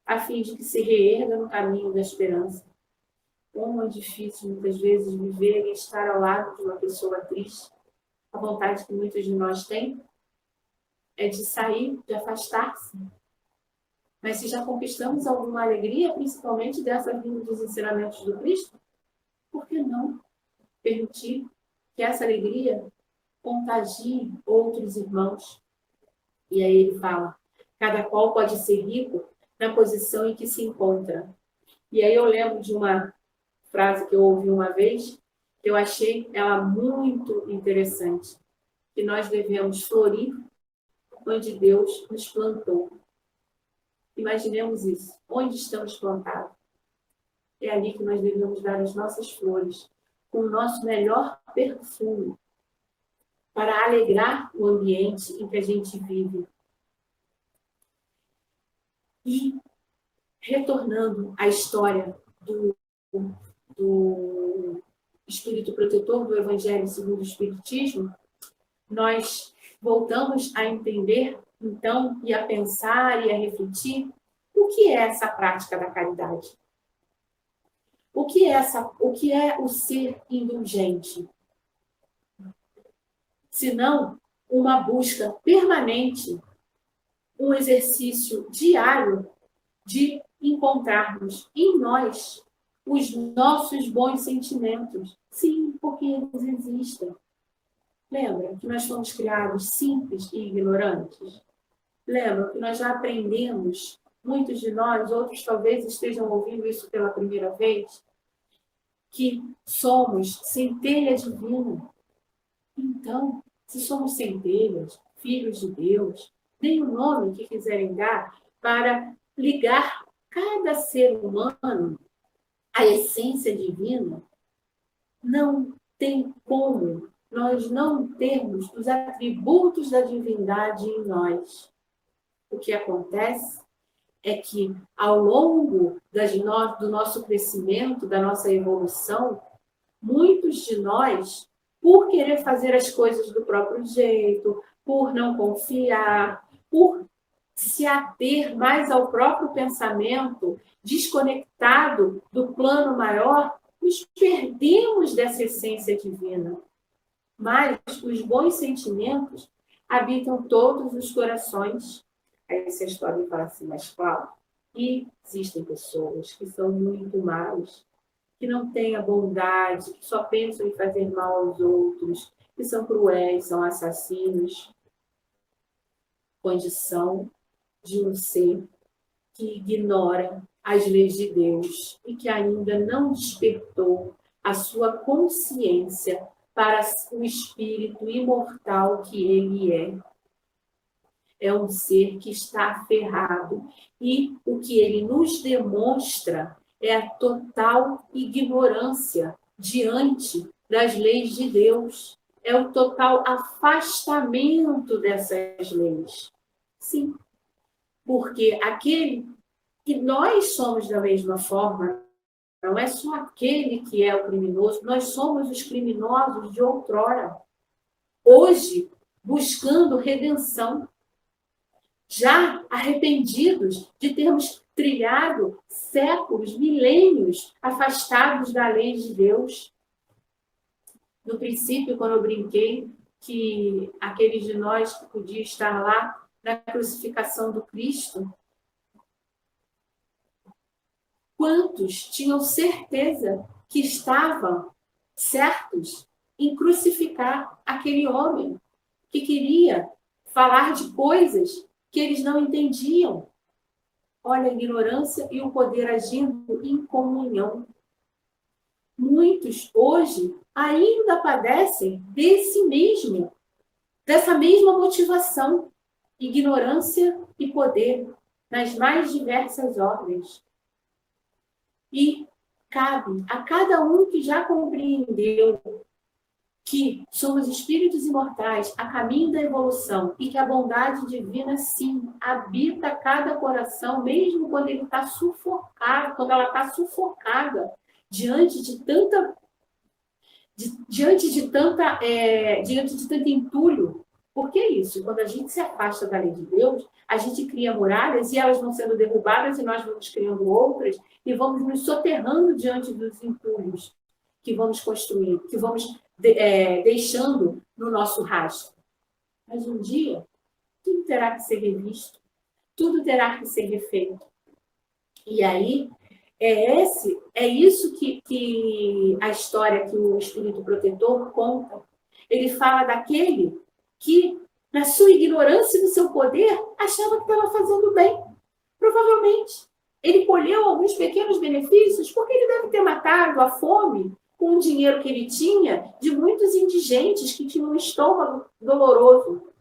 a fim de que se reerga no caminho da esperança. Como é difícil, muitas vezes, viver e estar ao lado de uma pessoa triste. A vontade que muitos de nós têm é de sair, de afastar-se. Mas se já conquistamos alguma alegria, principalmente dessa vinda dos ensinamentos do Cristo, por que não permitir que essa alegria contagie outros irmãos? E aí ele fala, cada qual pode ser rico na posição em que se encontra. E aí eu lembro de uma frase que eu ouvi uma vez, que eu achei ela muito interessante, que nós devemos florir onde Deus nos plantou. Imaginemos isso, onde estamos plantados. É ali que nós devemos dar as nossas flores, com o nosso melhor perfume, para alegrar o ambiente em que a gente vive. E, retornando à história do Espírito Protetor, do Evangelho segundo o Espiritismo, nós voltamos a entender, então, e a pensar e a refletir o que é essa prática da caridade. O que é o ser indulgente? Senão uma busca permanente, um exercício diário de encontrarmos em nós os nossos bons sentimentos. Sim, porque eles existem. Lembra que nós fomos criados simples e ignorantes? Lembra que nós já aprendemos, muitos de nós, outros talvez estejam ouvindo isso pela primeira vez, que somos centelha divina. Então, se somos centelhas, filhos de Deus, deem o nome que quiserem dar para ligar cada ser humano à essência divina, não tem como nós não termos os atributos da divindade em nós. O que acontece é que, ao longo do nosso crescimento, da nossa evolução, muitos de nós, por querer fazer as coisas do próprio jeito, por não confiar, por se ater mais ao próprio pensamento, desconectado do plano maior, nos perdemos dessa essência divina. Mas os bons sentimentos habitam todos os corações. Aí essa história fala assim, mas claro, e existem pessoas que são muito más, que não têm a bondade, que só pensam em fazer mal aos outros, que são cruéis, são assassinos. Condição de um ser que ignora as leis de Deus e que ainda não despertou a sua consciência para o espírito imortal que ele é. É um ser que está aferrado e o que ele nos demonstra é a total ignorância diante das leis de Deus. É o total afastamento dessas leis. Sim, porque aquele que nós somos da mesma forma, não é só aquele que é o criminoso, nós somos os criminosos de outrora. Hoje, buscando redenção, já arrependidos de termos trilhado séculos, milênios, afastados da lei de Deus. No princípio, quando eu brinquei que aqueles de nós que podiam estar lá na crucificação do Cristo, quantos tinham certeza que estavam certos em crucificar aquele homem que queria falar de coisas que eles não entendiam? Olha a ignorância e o poder agindo em comunhão. Muitos hoje ainda padecem dessa mesma motivação, ignorância e poder nas mais diversas ordens. E cabe a cada um que já compreendeu que somos espíritos imortais a caminho da evolução e que a bondade divina, sim, habita cada coração, mesmo quando ele está sufocado, quando ela está sufocada diante de tanto entulho. Por que isso? Quando a gente se afasta da lei de Deus, a gente cria muralhas e elas vão sendo derrubadas e nós vamos criando outras e vamos nos soterrando diante dos entulhos que vamos construir, que vamos deixando no nosso rastro. Mas um dia, tudo terá que ser revisto, tudo terá que ser refeito. E aí, é isso que a história que o Espírito Protetor conta. Ele fala daquele que, na sua ignorância e no seu poder, achava que estava fazendo bem. Provavelmente. Ele colheu alguns pequenos benefícios porque ele deve ter matado a fome com o dinheiro que ele tinha de muitos indigentes que tinham um estômago doloroso.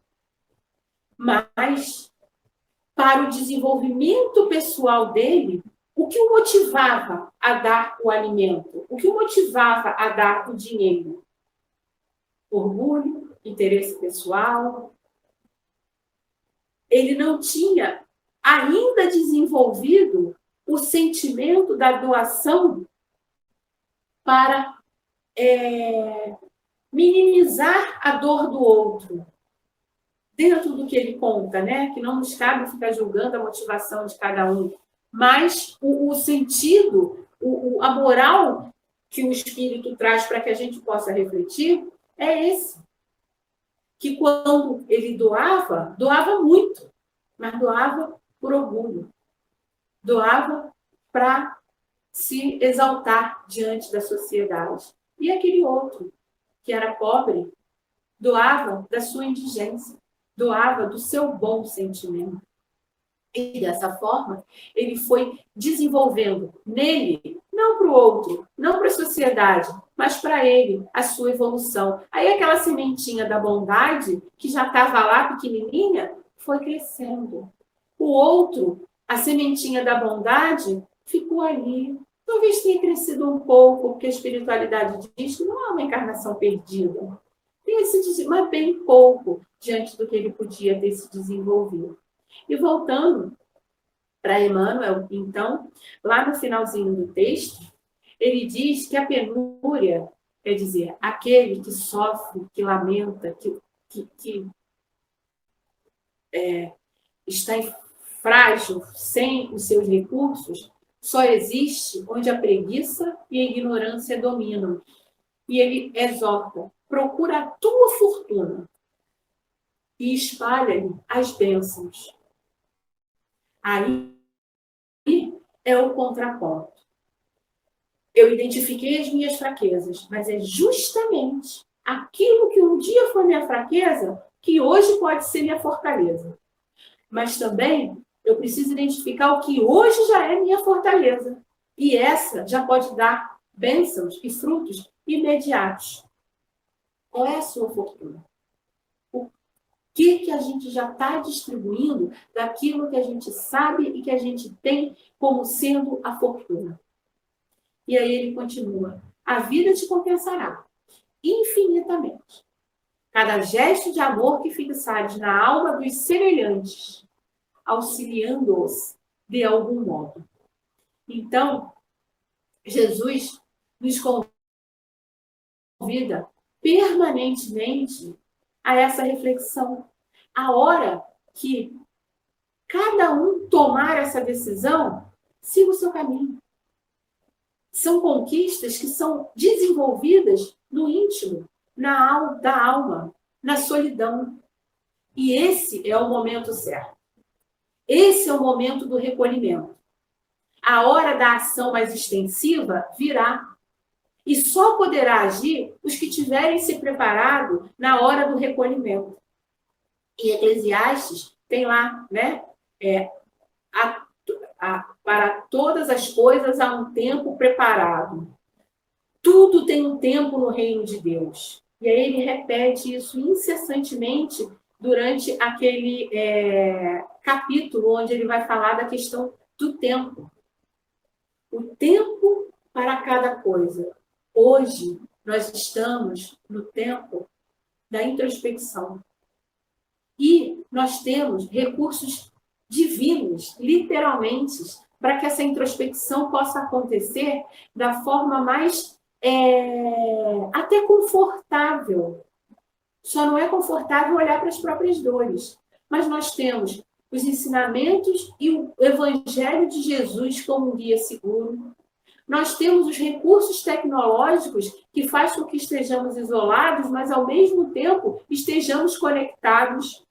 Mas, para o desenvolvimento pessoal dele, o que o motivava a dar o alimento? O que o motivava a dar o dinheiro? Orgulho, interesse pessoal. Ele não tinha ainda desenvolvido o sentimento da doação para minimizar a dor do outro. Dentro do que ele conta, né? Que não nos cabe ficar julgando a motivação de cada um, mas o sentido, a moral que o Espírito traz para que a gente possa refletir é esse. Que quando ele doava muito, mas doava por orgulho. Doava para se exaltar diante da sociedade. E aquele outro, que era pobre, doava da sua indigência, doava do seu bom sentimento. E dessa forma, ele foi desenvolvendo nele, não para o outro, não para a sociedade, mas para ele, a sua evolução. Aí aquela sementinha da bondade, que já estava lá pequenininha, foi crescendo. O outro, a sementinha da bondade, ficou ali. Talvez tenha crescido um pouco, porque a espiritualidade diz que não é uma encarnação perdida. Mas bem pouco diante do que ele podia ter se desenvolvido. E voltando para Emmanuel, então, lá no finalzinho do texto, ele diz que a penúria, quer dizer, aquele que sofre, que lamenta, que está frágil, sem os seus recursos, só existe onde a preguiça e a ignorância dominam. E ele exorta, procura a tua fortuna e espalha-lhe as bênçãos. Aí é o contraponto. Eu identifiquei as minhas fraquezas, mas é justamente aquilo que um dia foi minha fraqueza que hoje pode ser minha fortaleza. Mas também eu preciso identificar o que hoje já é minha fortaleza. E essa já pode dar bênçãos e frutos imediatos. Qual é a sua fortuna? O que a gente já está distribuindo daquilo que a gente sabe e que a gente tem como sendo a fortuna? E aí ele continua. A vida te compensará infinitamente. Cada gesto de amor que fixares na alma dos semelhantes, auxiliando-os de algum modo. Então, Jesus nos convida permanentemente a essa reflexão. A hora que cada um tomar essa decisão, siga o seu caminho. São conquistas que são desenvolvidas no íntimo, da alma, na solidão. E esse é o momento certo. Esse é o momento do recolhimento. A hora da ação mais extensiva virá. E só poderá agir os que tiverem se preparado na hora do recolhimento. E Eclesiastes tem lá, né? Para todas as coisas há um tempo preparado. Tudo tem um tempo no reino de Deus. E aí ele repete isso incessantemente durante aquele capítulo onde ele vai falar da questão do tempo. O tempo para cada coisa. Hoje nós estamos no tempo da introspecção. E nós temos recursos divinos, literalmente, para que essa introspecção possa acontecer da forma mais até confortável. Só não é confortável olhar para as próprias dores. Mas nós temos os ensinamentos e o Evangelho de Jesus como um guia seguro. Nós temos os recursos tecnológicos que fazem com que estejamos isolados, mas, ao mesmo tempo, estejamos conectados.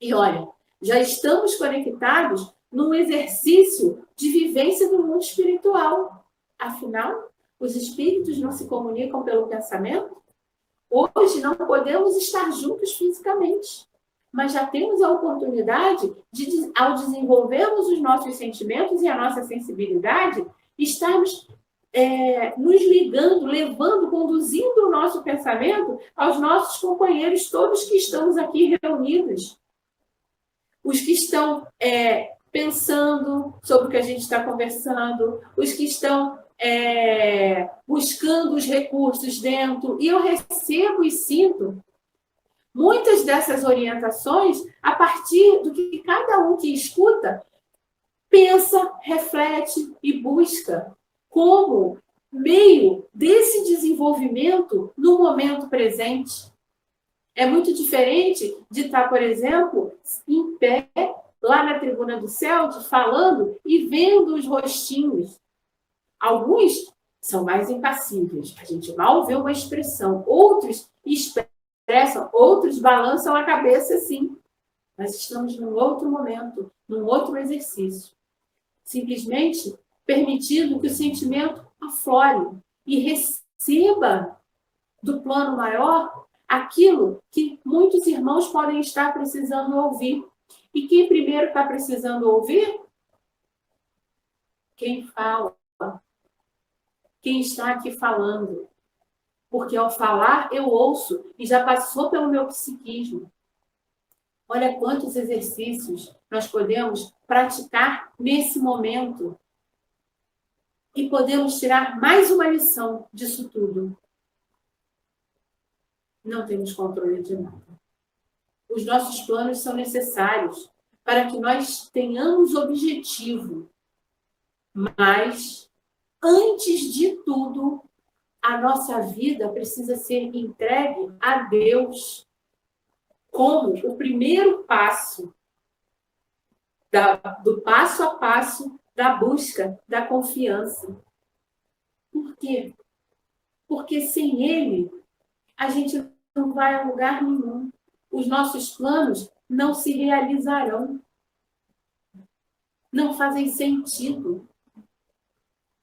E, olha, já estamos conectados num exercício de vivência do mundo espiritual. Afinal, os espíritos não se comunicam pelo pensamento? Hoje não podemos estar juntos fisicamente, mas já temos a oportunidade de, ao desenvolvermos os nossos sentimentos e a nossa sensibilidade, estarmos nos ligando, levando, conduzindo o nosso pensamento aos nossos companheiros, todos que estamos aqui reunidos. Os que estão pensando sobre o que a gente está conversando, os que estão buscando os recursos dentro, e eu recebo e sinto muitas dessas orientações a partir do que cada um que escuta pensa, reflete e busca como meio desse desenvolvimento no momento presente. É muito diferente de estar, por exemplo, em pé, lá na tribuna do céu, falando e vendo os rostinhos. Alguns são mais impassíveis, a gente mal vê uma expressão. Outros expressam, outros balançam a cabeça, sim. Mas estamos num outro momento, num outro exercício. Simplesmente permitindo que o sentimento aflore e receba do plano maior aquilo que muitos irmãos podem estar precisando ouvir. E quem primeiro está precisando ouvir? Quem fala. Quem está aqui falando. Porque ao falar, eu ouço e já passou pelo meu psiquismo. Olha quantos exercícios nós podemos praticar nesse momento. E podemos tirar mais uma lição disso tudo. Não temos controle de nada. Os nossos planos são necessários para que nós tenhamos objetivo. Mas, antes de tudo, a nossa vida precisa ser entregue a Deus como o primeiro passo do passo a passo da busca da confiança. Por quê? Porque sem Ele, a gente não vai a lugar nenhum. Os nossos planos não se realizarão. Não fazem sentido.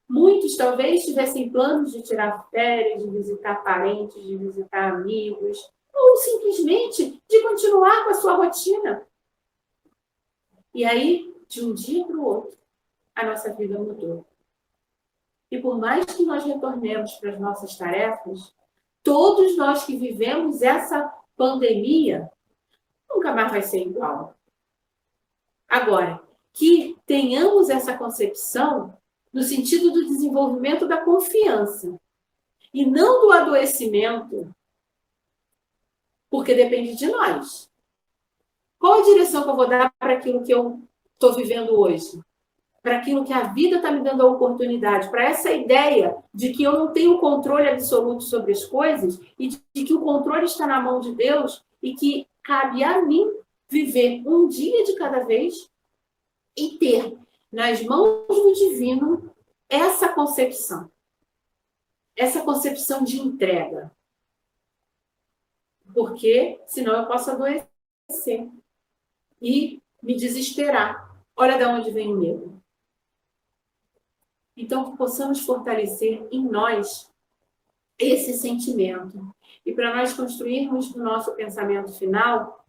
Muitos talvez tivessem planos de tirar férias, de visitar parentes, de visitar amigos, ou simplesmente de continuar com a sua rotina. E aí, de um dia para o outro, a nossa vida mudou. E por mais que nós retornemos para as nossas tarefas, todos nós que vivemos essa pandemia, nunca mais vai ser igual. Agora, que tenhamos essa concepção no sentido do desenvolvimento da confiança e não do adoecimento, porque depende de nós. Qual a direção que eu vou dar para aquilo que eu estou vivendo hoje? Para aquilo que a vida está me dando a oportunidade, para essa ideia de que eu não tenho controle absoluto sobre as coisas e de que o controle está na mão de Deus e que cabe a mim viver um dia de cada vez e ter nas mãos do divino essa concepção de entrega. Porque senão eu posso adoecer e me desesperar. Olha de onde vem o medo. Então, que possamos fortalecer em nós esse sentimento. E para nós construirmos o nosso pensamento final,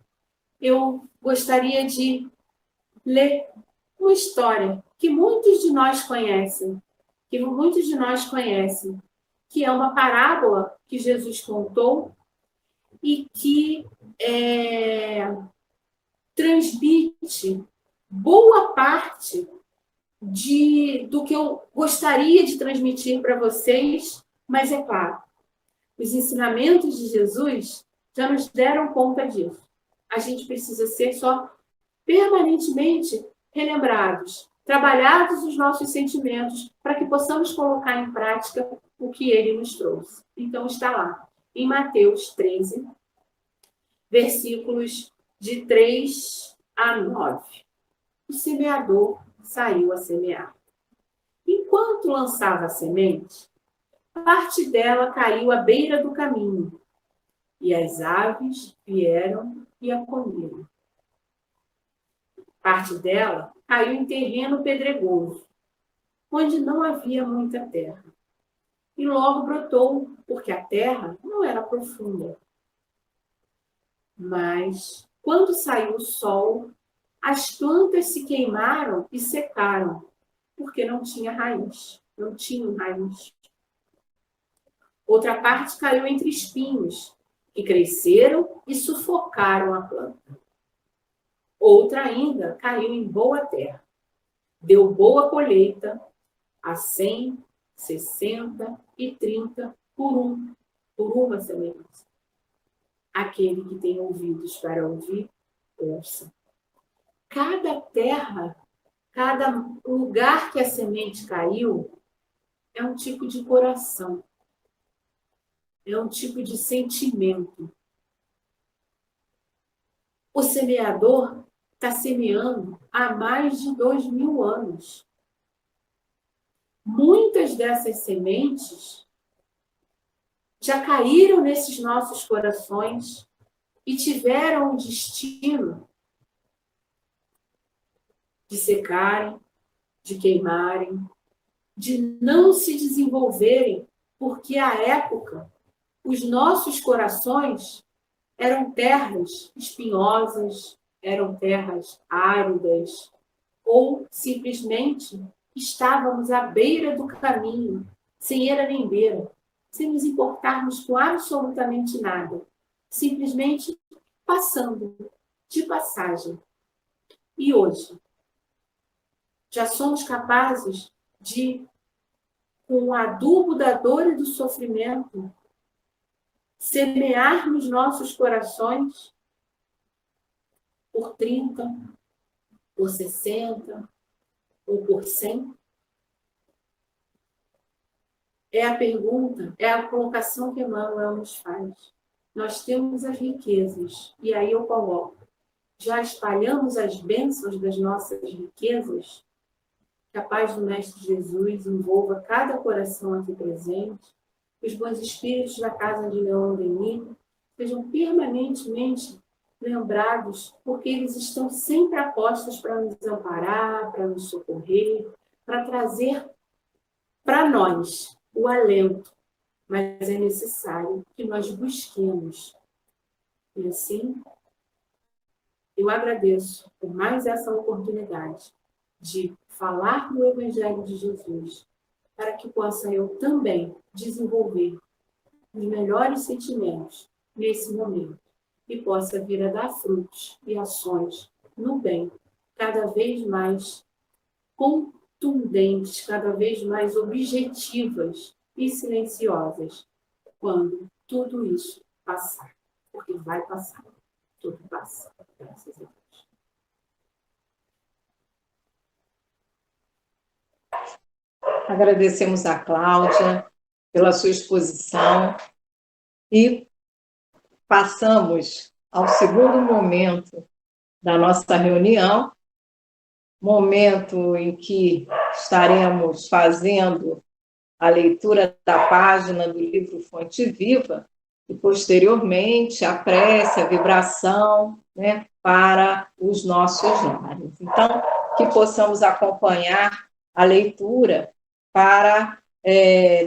eu gostaria de ler uma história que muitos de nós conhecem, que é uma parábola que Jesus contou e que transmite boa parte do que eu gostaria de transmitir para vocês, mas é claro, Os ensinamentos de Jesus já nos deram conta disso. A gente precisa ser só permanentemente relembrados, trabalhados os nossos sentimentos, para que possamos colocar em prática o que ele nos trouxe. Então, está lá, em Mateus 13, versículos de 3 a 9. O semeador saiu a semear. Enquanto lançava a semente, parte dela caiu à beira do caminho, e as aves vieram e a comeram. Parte dela caiu em terreno pedregoso, onde não havia muita terra. E logo brotou, porque a terra não era profunda. Mas, quando saiu o sol, as plantas se queimaram e secaram, porque não tinha raiz, não tinham raiz. Outra parte caiu entre espinhos, que cresceram e sufocaram a planta. Outra ainda caiu em boa terra. Deu boa colheita a 100, 60 e 30 por uma semente. Aquele que tem ouvidos para ouvir, ouça. Cada terra, cada lugar que a semente caiu, é um tipo de coração. É um tipo de sentimento. O semeador está semeando há mais de 2000 anos. Muitas dessas sementes já caíram nesses nossos corações e tiveram o destino de secarem, de queimarem, de não se desenvolverem, porque à época os nossos corações eram terras espinhosas, eram terras áridas, ou simplesmente estávamos à beira do caminho, sem era nem beira, sem nos importarmos com absolutamente nada, simplesmente passando, de passagem. E hoje, já somos capazes de, com o adubo da dor e do sofrimento, semear nos nossos corações por 30, por 60 ou por 100? É a pergunta, é a colocação que Emmanuel nos faz. Nós temos as riquezas, e aí eu coloco, já espalhamos as bênçãos das nossas riquezas? Que a paz do Mestre Jesus envolva cada coração aqui presente, que os bons espíritos da casa de Leon Denis sejam permanentemente lembrados, porque eles estão sempre apostos para nos amparar, para nos socorrer, para trazer para nós o alento, mas é necessário que nós busquemos. E assim, eu agradeço por mais essa oportunidade de falar do Evangelho de Jesus, para que possa eu também desenvolver os melhores sentimentos nesse momento e possa vir a dar frutos e ações no bem, cada vez mais contundentes, cada vez mais objetivas e silenciosas, quando tudo isso passar. Porque vai passar. Tudo passa. Graças a Deus. Agradecemos a Cláudia pela sua exposição e passamos ao segundo momento da nossa reunião, momento em que estaremos fazendo a leitura da página do livro Fonte Viva e, posteriormente, a prece, a vibração, né, para os nossos lares. Então, que possamos acompanhar a leitura para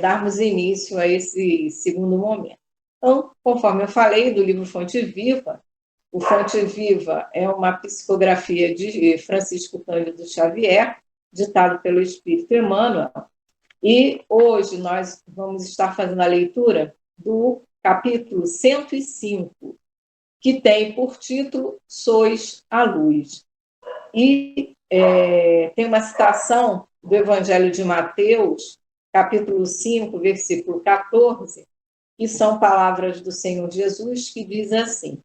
darmos início a esse segundo momento. Então, conforme eu falei do livro Fonte Viva, o Fonte Viva é uma psicografia de Francisco Cândido Xavier, ditado pelo Espírito Emmanuel, e hoje nós vamos estar fazendo a leitura do capítulo 105, que tem por título Sois a Luz. E tem uma citação do Evangelho de Mateus, capítulo 5, versículo 14, e são palavras do Senhor Jesus que diz assim: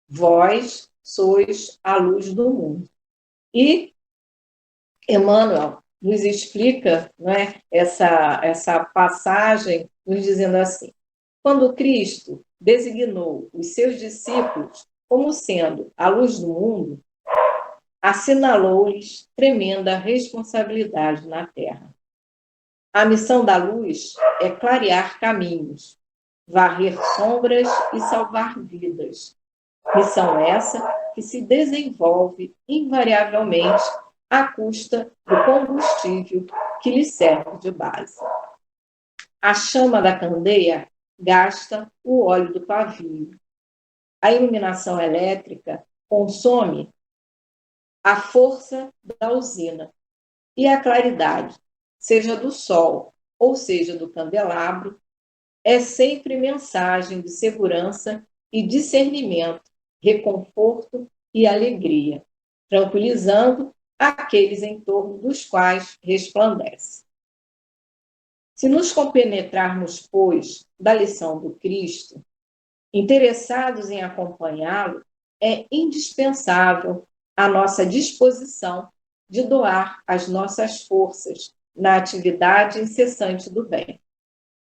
vós sois a luz do mundo. E Emmanuel nos explica, não é, essa passagem, nos dizendo assim: quando Cristo designou os seus discípulos como sendo a luz do mundo, assinalou-lhes tremenda responsabilidade na Terra. A missão da luz é clarear caminhos, varrer sombras e salvar vidas. Missão essa que se desenvolve invariavelmente à custa do combustível que lhe serve de base. A chama da candeia gasta o óleo do pavio. A iluminação elétrica consome a força da usina. E a claridade, seja do sol ou seja do candelabro, é sempre mensagem de segurança e discernimento, reconforto e alegria, tranquilizando aqueles em torno dos quais resplandece. Se nos compenetrarmos, pois, da lição do Cristo, interessados em acompanhá-lo, é indispensável a nossa disposição de doar as nossas forças na atividade incessante do bem,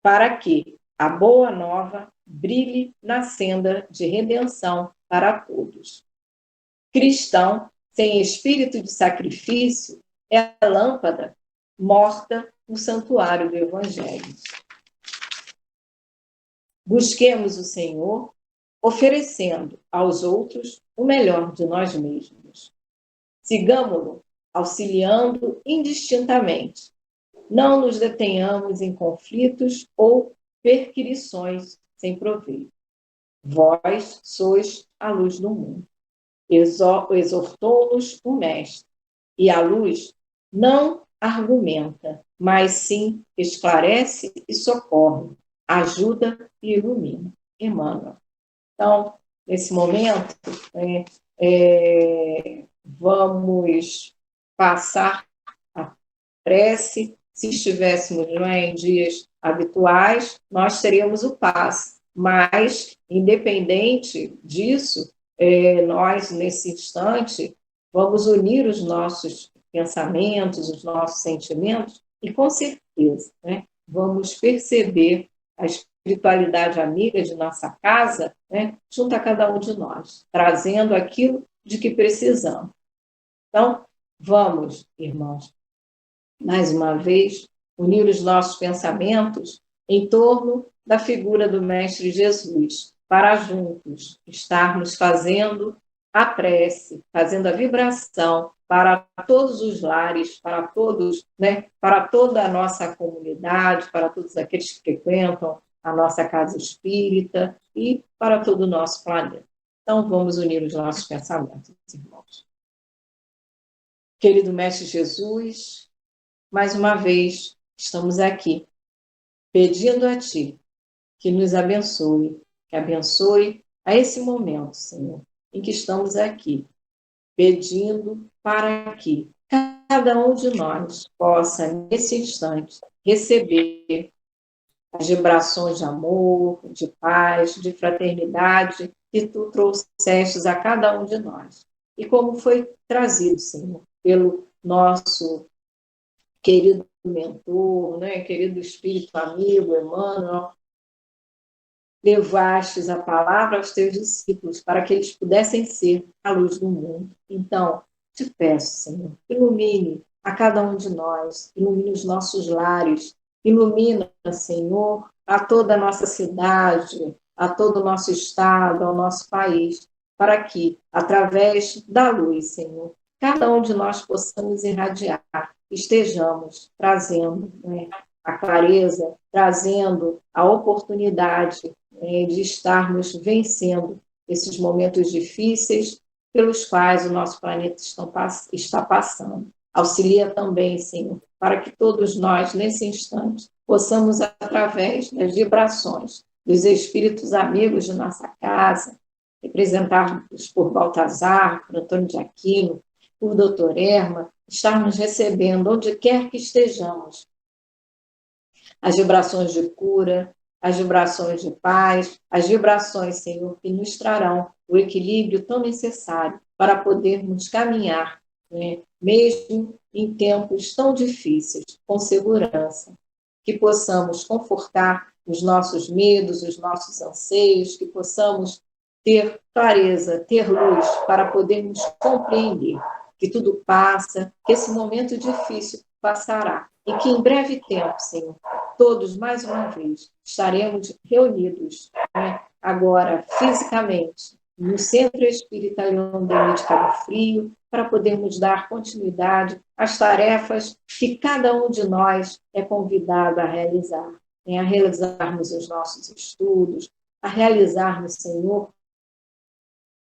para que a boa nova brilhe na senda de redenção para todos. Cristão sem espírito de sacrifício é a lâmpada morta no santuário do Evangelho. Busquemos o Senhor, oferecendo aos outros o melhor de nós mesmos. Sigamo-lo, auxiliando indistintamente. Não nos detenhamos em conflitos ou perquirições sem proveito. Vós sois a luz do mundo. Exortou-nos o Mestre. E a luz não argumenta, mas sim esclarece e socorre, ajuda e ilumina. Emmanuel. Então, nesse momento, vamos passar a prece. Se estivéssemos em dias habituais, nós teríamos o passe. Mas, independente disso, nós, nesse instante, vamos unir os nossos pensamentos, os nossos sentimentos, e, com certeza, vamos perceber a espiritualidade amiga de nossa casa, junto a cada um de nós, trazendo aquilo de que precisamos. Então, vamos, irmãos, mais uma vez, unir os nossos pensamentos em torno da figura do Mestre Jesus, para juntos estarmos fazendo a prece, fazendo a vibração para todos os lares, para todos, para toda a nossa comunidade, para todos aqueles que frequentam a nossa casa espírita e para todo o nosso planeta. Então, vamos unir os nossos pensamentos, irmãos. Querido Mestre Jesus, mais uma vez estamos aqui, pedindo a Ti que nos abençoe, que abençoe a esse momento, Senhor, em que estamos aqui, pedindo para que cada um de nós possa, nesse instante, receber as vibrações de amor, de paz, de fraternidade que Tu trouxestes a cada um de nós. E como foi trazido, Senhor, pelo nosso querido mentor, querido espírito amigo, Emmanuel, levastes a palavra aos Teus discípulos para que eles pudessem ser a luz do mundo. Então, te peço, Senhor, ilumine a cada um de nós, ilumine os nossos lares, ilumina, Senhor, a toda a nossa cidade, a todo o nosso estado, ao nosso país, para que, através da luz, Senhor, cada um de nós possamos irradiar, estejamos trazendo a clareza, trazendo a oportunidade de estarmos vencendo esses momentos difíceis pelos quais o nosso planeta está passando. Auxilia também, Senhor, para que todos nós, nesse instante, possamos, através das vibrações dos espíritos amigos de nossa casa, representados por Baltazar, por Antônio de Aquino, por Dr. Erma, estarmos recebendo, onde quer que estejamos, as vibrações de cura, as vibrações de paz, as vibrações, Senhor, que nos trarão o equilíbrio tão necessário para podermos caminhar, né, mesmo em tempos tão difíceis, com segurança. Que possamos confortar os nossos medos, os nossos anseios, que possamos ter clareza, ter luz para podermos compreender que tudo passa, que esse momento difícil passará e que em breve tempo, Senhor, todos mais uma vez estaremos reunidos, né, agora fisicamente no Centro Espírita Leão Denis de Cabo Frio, para podermos dar continuidade às tarefas que cada um de nós é convidado a realizar, né? A realizarmos os nossos estudos, a realizarmos, Senhor,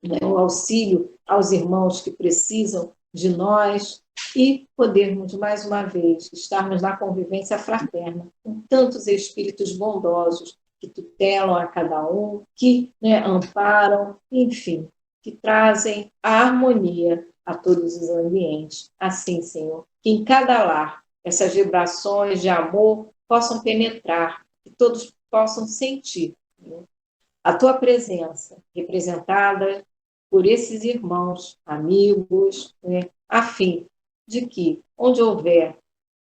né, o auxílio aos irmãos que precisam de nós e podermos, mais uma vez, estarmos na convivência fraterna com tantos espíritos bondosos que tutelam a cada um, que, né, amparam, enfim, que trazem a harmonia a todos os ambientes. Assim, Senhor, que em cada lar essas vibrações de amor possam penetrar, que todos possam sentir, né, a tua presença representada por esses irmãos, amigos, né, a fim de que, onde houver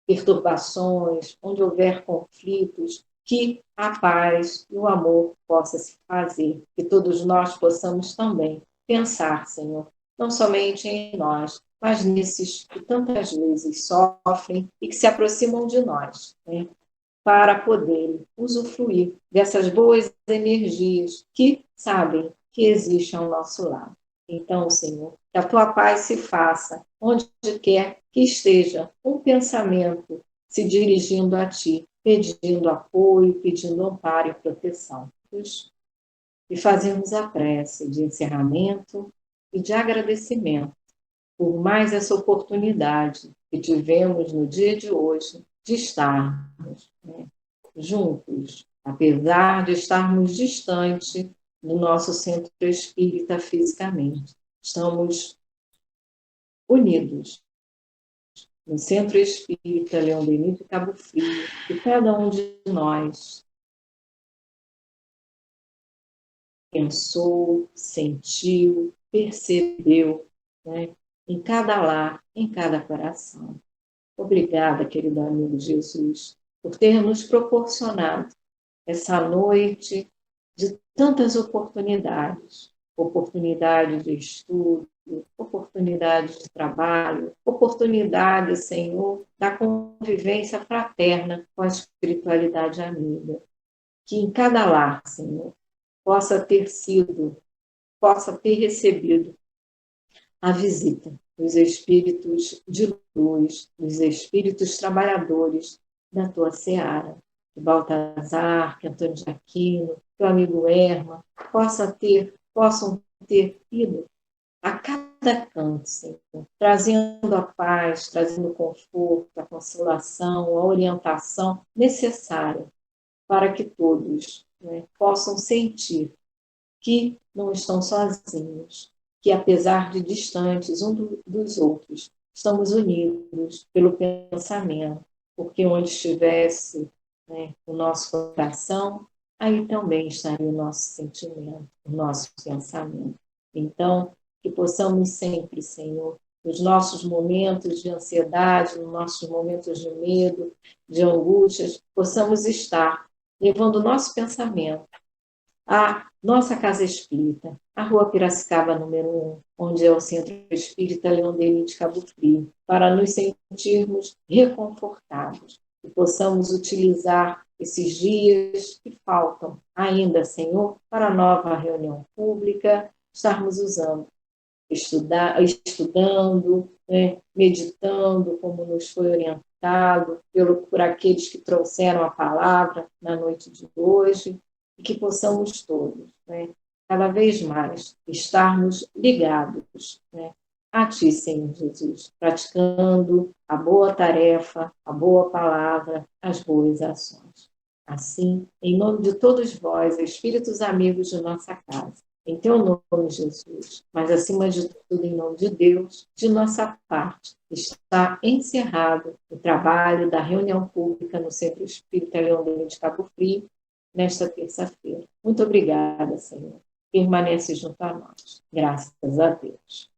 perturbações, onde houver conflitos, que a paz e o amor possa se fazer, que todos nós possamos também pensar, Senhor, não somente em nós, mas nesses que tantas vezes sofrem e que se aproximam de nós, né, para poderem usufruir dessas boas energias que sabem que existem ao nosso lado. Então, Senhor, que a tua paz se faça onde quer que esteja um pensamento se dirigindo a ti, pedindo apoio, pedindo amparo e proteção. E fazemos a prece de encerramento e de agradecimento por mais essa oportunidade que tivemos no dia de hoje de estarmos, né, juntos, apesar de estarmos distantes do nosso centro espírita fisicamente. Estamos unidos no Centro Espírita Leão Denis de Cabo Frio, e cada um de nós pensou, sentiu, percebeu, né, em cada lar, em cada coração. Obrigada, querido amigo Jesus, por ter nos proporcionado essa noite de tantas oportunidades, oportunidade de estudo, oportunidade de trabalho, oportunidade, Senhor, da convivência fraterna com a espiritualidade amiga. Que em cada lar, Senhor, possa ter recebido a visita dos espíritos de luz, dos espíritos trabalhadores da tua seara, que Baltazar, que Antônio de Aquino, que o amigo Erma, possam ter ido a cada canto, Senhor, trazendo a paz, trazendo o conforto, a consolação, a orientação necessária para que todos, né, possam sentir que não estão sozinhos, que apesar de distantes dos outros, estamos unidos pelo pensamento, porque onde estivesse, né, o nosso coração, aí também estaria o nosso sentimento, o nosso pensamento. Então, que possamos sempre, Senhor, nos nossos momentos de ansiedade, nos nossos momentos de medo, de angústias, possamos estar levando o nosso pensamento à nossa Casa Espírita, a Rua Piracicaba, número 1, onde é o Centro Espírita Leão Denis de Cabo Frio, para nos sentirmos reconfortados e possamos utilizar esses dias que faltam ainda, Senhor, para a nova reunião pública, estarmos usando, estudando, né, meditando, como nos foi orientado por aqueles que trouxeram a palavra na noite de hoje, e que possamos todos, né, cada vez mais, estarmos ligados, né, a Ti, Senhor Jesus, praticando a boa tarefa, a boa palavra, as boas ações. Assim, em nome de todos vós, espíritos amigos de nossa casa, em Teu nome, Jesus, mas acima de tudo, em nome de Deus, de nossa parte, está encerrado o trabalho da reunião pública no Centro Espírita Leão Denis de Cabo Frio, nesta terça-feira. Muito obrigada, Senhor. Permanece junto a nós. Graças a Deus.